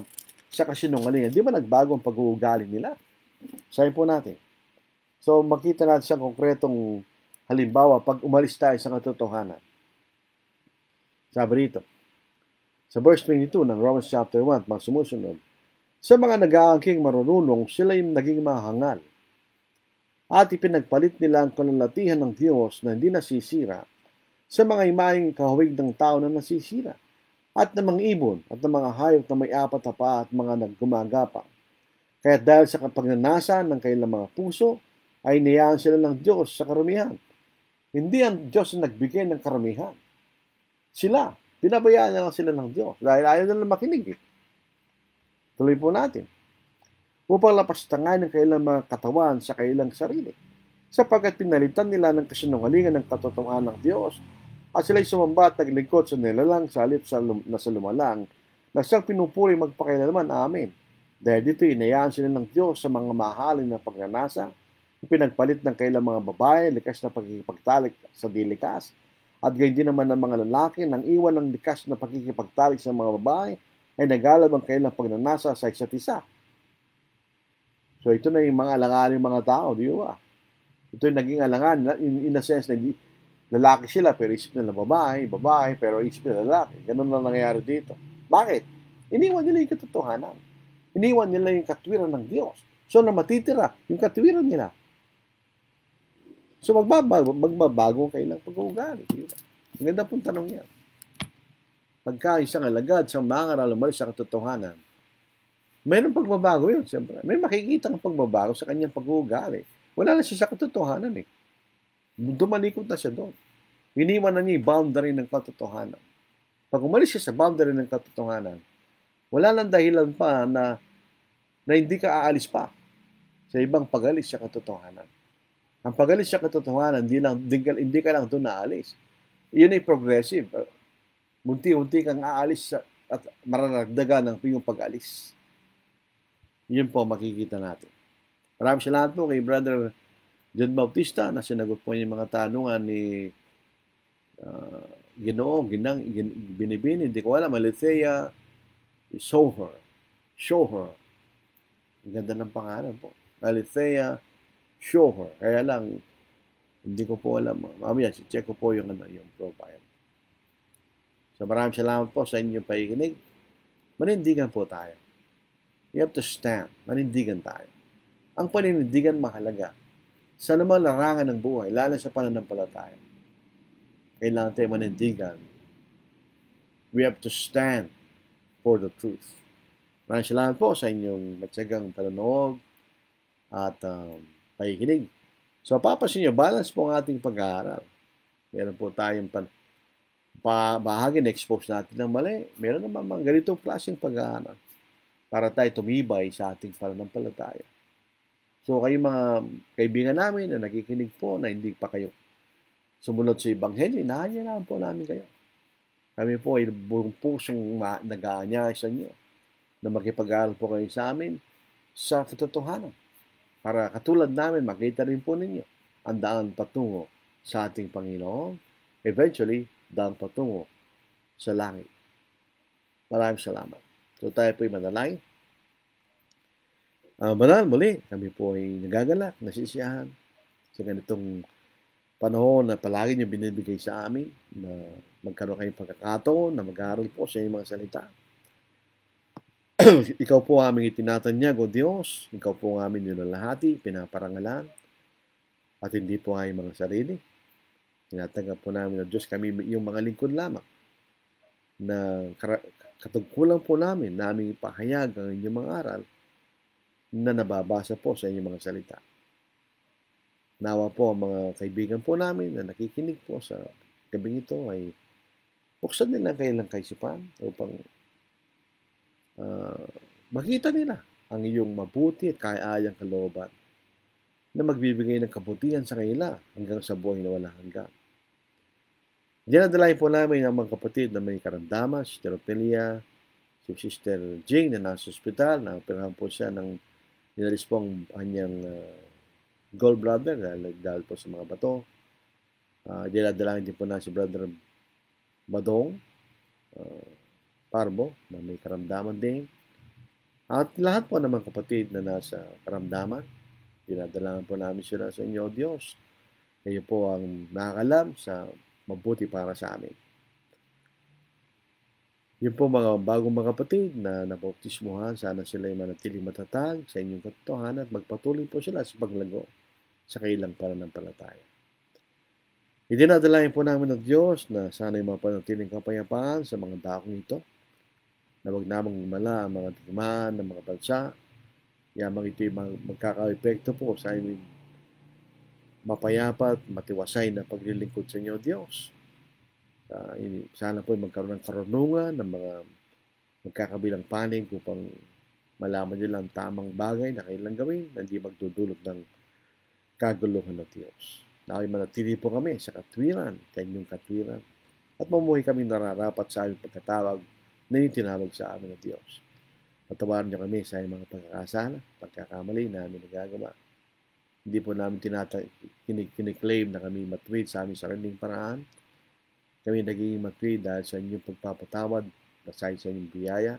kasinungalingan? Di ba nagbago ang pag-uugali nila? Sabi po natin. So makita natin sa konkretong halimbawa pag umalis tayo sa katotohanan. Sabi rito, sa verse 22 ng Romans chapter 1, mga sumusunod, sa mga nag-aangking marununong, sila yung naging mahangal. At ipinagpalit nila ang kalalatihan ng Diyos na hindi nasisira sa mga imaheng kahawig ng tao na nasisira, at ng mga ibon, at ng mga hayop na may apat na paa at mga naggumagapang. Kaya dahil sa pagnanasa ng kanilang mga puso, ay niyaan sila ng Diyos sa karamihan. Hindi ang Diyos ang nagbigay ng karamihan. Sila, pinabayaan na lang sila ng Diyos dahil ayaw na lang makinig. Tuloy po natin. Upang lapastangan ng kailang mga katawan sa kailang sarili, sapagkat pinalitan nila ng kasinungalingan ng katotohanan ng Diyos, at sila'y sumamba at naglingkod sa nilalang sa halip na sa lumalang, na siyang pinupuri magpakailanman. Amen. Dahil dito inayaan sila ng Diyos sa mga mahalin na pagnanasa, pinagpalit ng kailang mga babae, likas na pagkikipagtalik sa dilikas, at gayon din naman ng mga lalaki, nang iwan ng likas na pagkikipagtalik sa mga babae, ay nagalab ang kailang pagnanasa sa isa't isa. So ito na yung mga alanganin mga tao, di ba? Ito yung naging alangan, in a sense, na lalaki sila, pero isip nila babae, pero isip nila lalaki. Ganun na nangyayari dito. Bakit? Iniwan nila yung katotohanan. Iniwan nila yung katwiran ng Diyos. So na matitira yung katwiran nila. So magbabago kailang pag-uugali. Ang ganda pong tanong yan. Pagka isang alagad, isang mangaral, umalis sa katotohanan, mayroong pagbabago yun, siyempre. May makikita ng pagbabago sa kanyang pag-uugali. Wala na siya sa katotohanan eh. Dumalikot na siya doon. Iniwan na niya yung boundary ng katotohanan. Pag umalis siya sa boundary ng katotohanan, wala nang dahilan pa na hindi ka aalis pa sa ibang pag-alis sa katotohanan. Ang pag-alis sa katotohanan, hindi ka lang doon naalis. Iyon ay progressive. Munti-unti kang aalis at mararagdagan ng iyong pag-alis. Yun po makikita natin. Maraming salamat po kay Brother John Bautista na sinagot po yung mga tanungan ni Ginoo, Binibini, hindi ko alam, Alethea, Show her. Ang ganda ng pangalan po. Alethea, Show her. Kaya lang, hindi ko po alam. Mamaya, check ko po yung profile. So maraming salamat po sa inyong pakikinig. Manindigan po tayo. You have to stand. Manindigan tayo. Ang paninindigan mahalaga. Sa naman larangan ng buhay, lalo sa pananampalataya. Kailangan tayo manindigan. We have to stand for the truth. Maraming salamat po sa inyong matyagang panonood at pakikinig. So, papasin nyo, balance po ang ating pag-aaral. Meron po tayong bahagi na expose natin ng mali. Meron naman mga ganitong klaseng pag-aaral para tayo tumibay sa ating pananampalataya. So, kayong mga kaibigan namin na nakikinig po na hindi pa kayo sumunod sa Ebanghelyo, inaanyayahan po namin kayo. Kami po ay buong pusong nag-aanyay sa inyo na makipag-aaral po kayo sa amin sa katotohanan. Para katulad namin, makita rin po ninyo ang daan patungo sa ating Panginoon. Eventually, daan patungo sa langit. Maraming salamat. So tayo po ay manalangin. Banal, muli, kami po ay nagagalak, nasisiyahan sa ganitong panahon na palagi niyo binibigay sa amin na magkaroon kayong pagkakataon na mag-aaral po sa inyong mga salita. Ikaw po aming itinatanyag, O Diyos. Ikaw po ang aming nilalahati, pinaparangalan, at hindi po ang mga sarili. Tinatanggap po namin, O Diyos, kami yung mga lingkod lamang na katungkulan po namin na aming ipahayag ang inyong mga aral na nababasa po sa inyong mga salita. Nawa po ang mga kaibigan po namin na nakikinig po sa gabing ito ay buksan nila ang kailang kaisipan upang makita nila ang iyong mabuti at kaayang kalooban na magbibigay ng kabutihan sa kanila hanggang sa buhay na walang hanggan. Dinadalain po namin ang mga kapatid na may karamdaman, si Terophilia, si Sister Jing na nasa ospital, na operahan po siya ng nilalis po ang kanyang gallbladder dahil po sa mga bato. Dinadalain din po na si Brother Badong Parbo na may karamdaman din. At lahat po ng mga kapatid na nasa karamdaman, dinadalain po namin sila sa inyo, O Diyos. Kayo po ang nakakalam sa mabuti para sa amin. Yung po mga bagong mga kapatid na nabautismuhan, sana sila ay manatiling matatag sa inyong katotohanan at magpatuloy po sila sa paglago sa kailang pananampalataya. Idinadalain po namin ng Diyos na sana ay mapanatiling kapayapaan sa mga dakong ito, na wag namang mala ang mga digmaan ng mga bansa, yamang ito'y magkaka-epekto po sa aming mapayapa at matiwasay na paglilingkod sa inyo, Diyos. Sana po magkaroon ng karunungan ng mga magkakabilang panig upang malaman nila ang tamang bagay na kailang gawin na hindi magdudulot ng kaguluhan ng Diyos. Nawa'y manatili po kami sa katwiran, sa inyong katwiran, at mamuhay kami nararapat sa aming pagkatawag na yung tinawag sa amin ng Diyos. Patawarin niyo kami sa mga pagkakasala, pagkakamali na aming nagagawa. Hindi po namin kiniklaim na kami matuwid sa aming sariling paraan. Kami naging matuwid dahil sa inyong pagpapatawad, dahil sa inyong biyaya,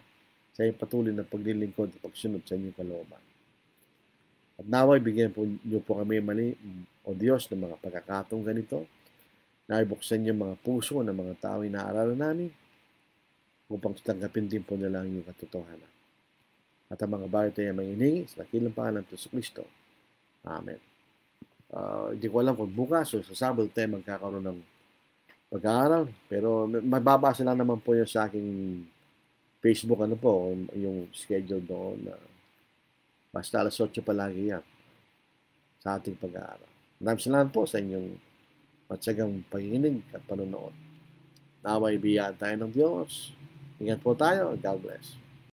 sa inyong patuloy na paglilingkod at pagsunod sa inyong kalooban. At nawa'y bigyan po niyo po kami mali, O Diyos, ng mga pagkakataong ganito, na ibuksan niyo mga puso ng mga tao na naaralan namin, upang tanggapin din po nila ang iyong katotohanan. At ang mga bagay tayo may iningi sa dakilang pangalan ng Kristo. Amen. Hindi ko alam kung bukas o sa Sabado tayo magkakaroon ng pag-aaral, pero mababasa lang naman po yun sa aking Facebook, yung schedule doon. Basta alas 8 palagi yan sa ating pag-aaral. Maraming salamat po sa inyong matyagang pakikinig at panonood. Nawa'y biyaan tayo ng Diyos. Ingat po tayo. God bless.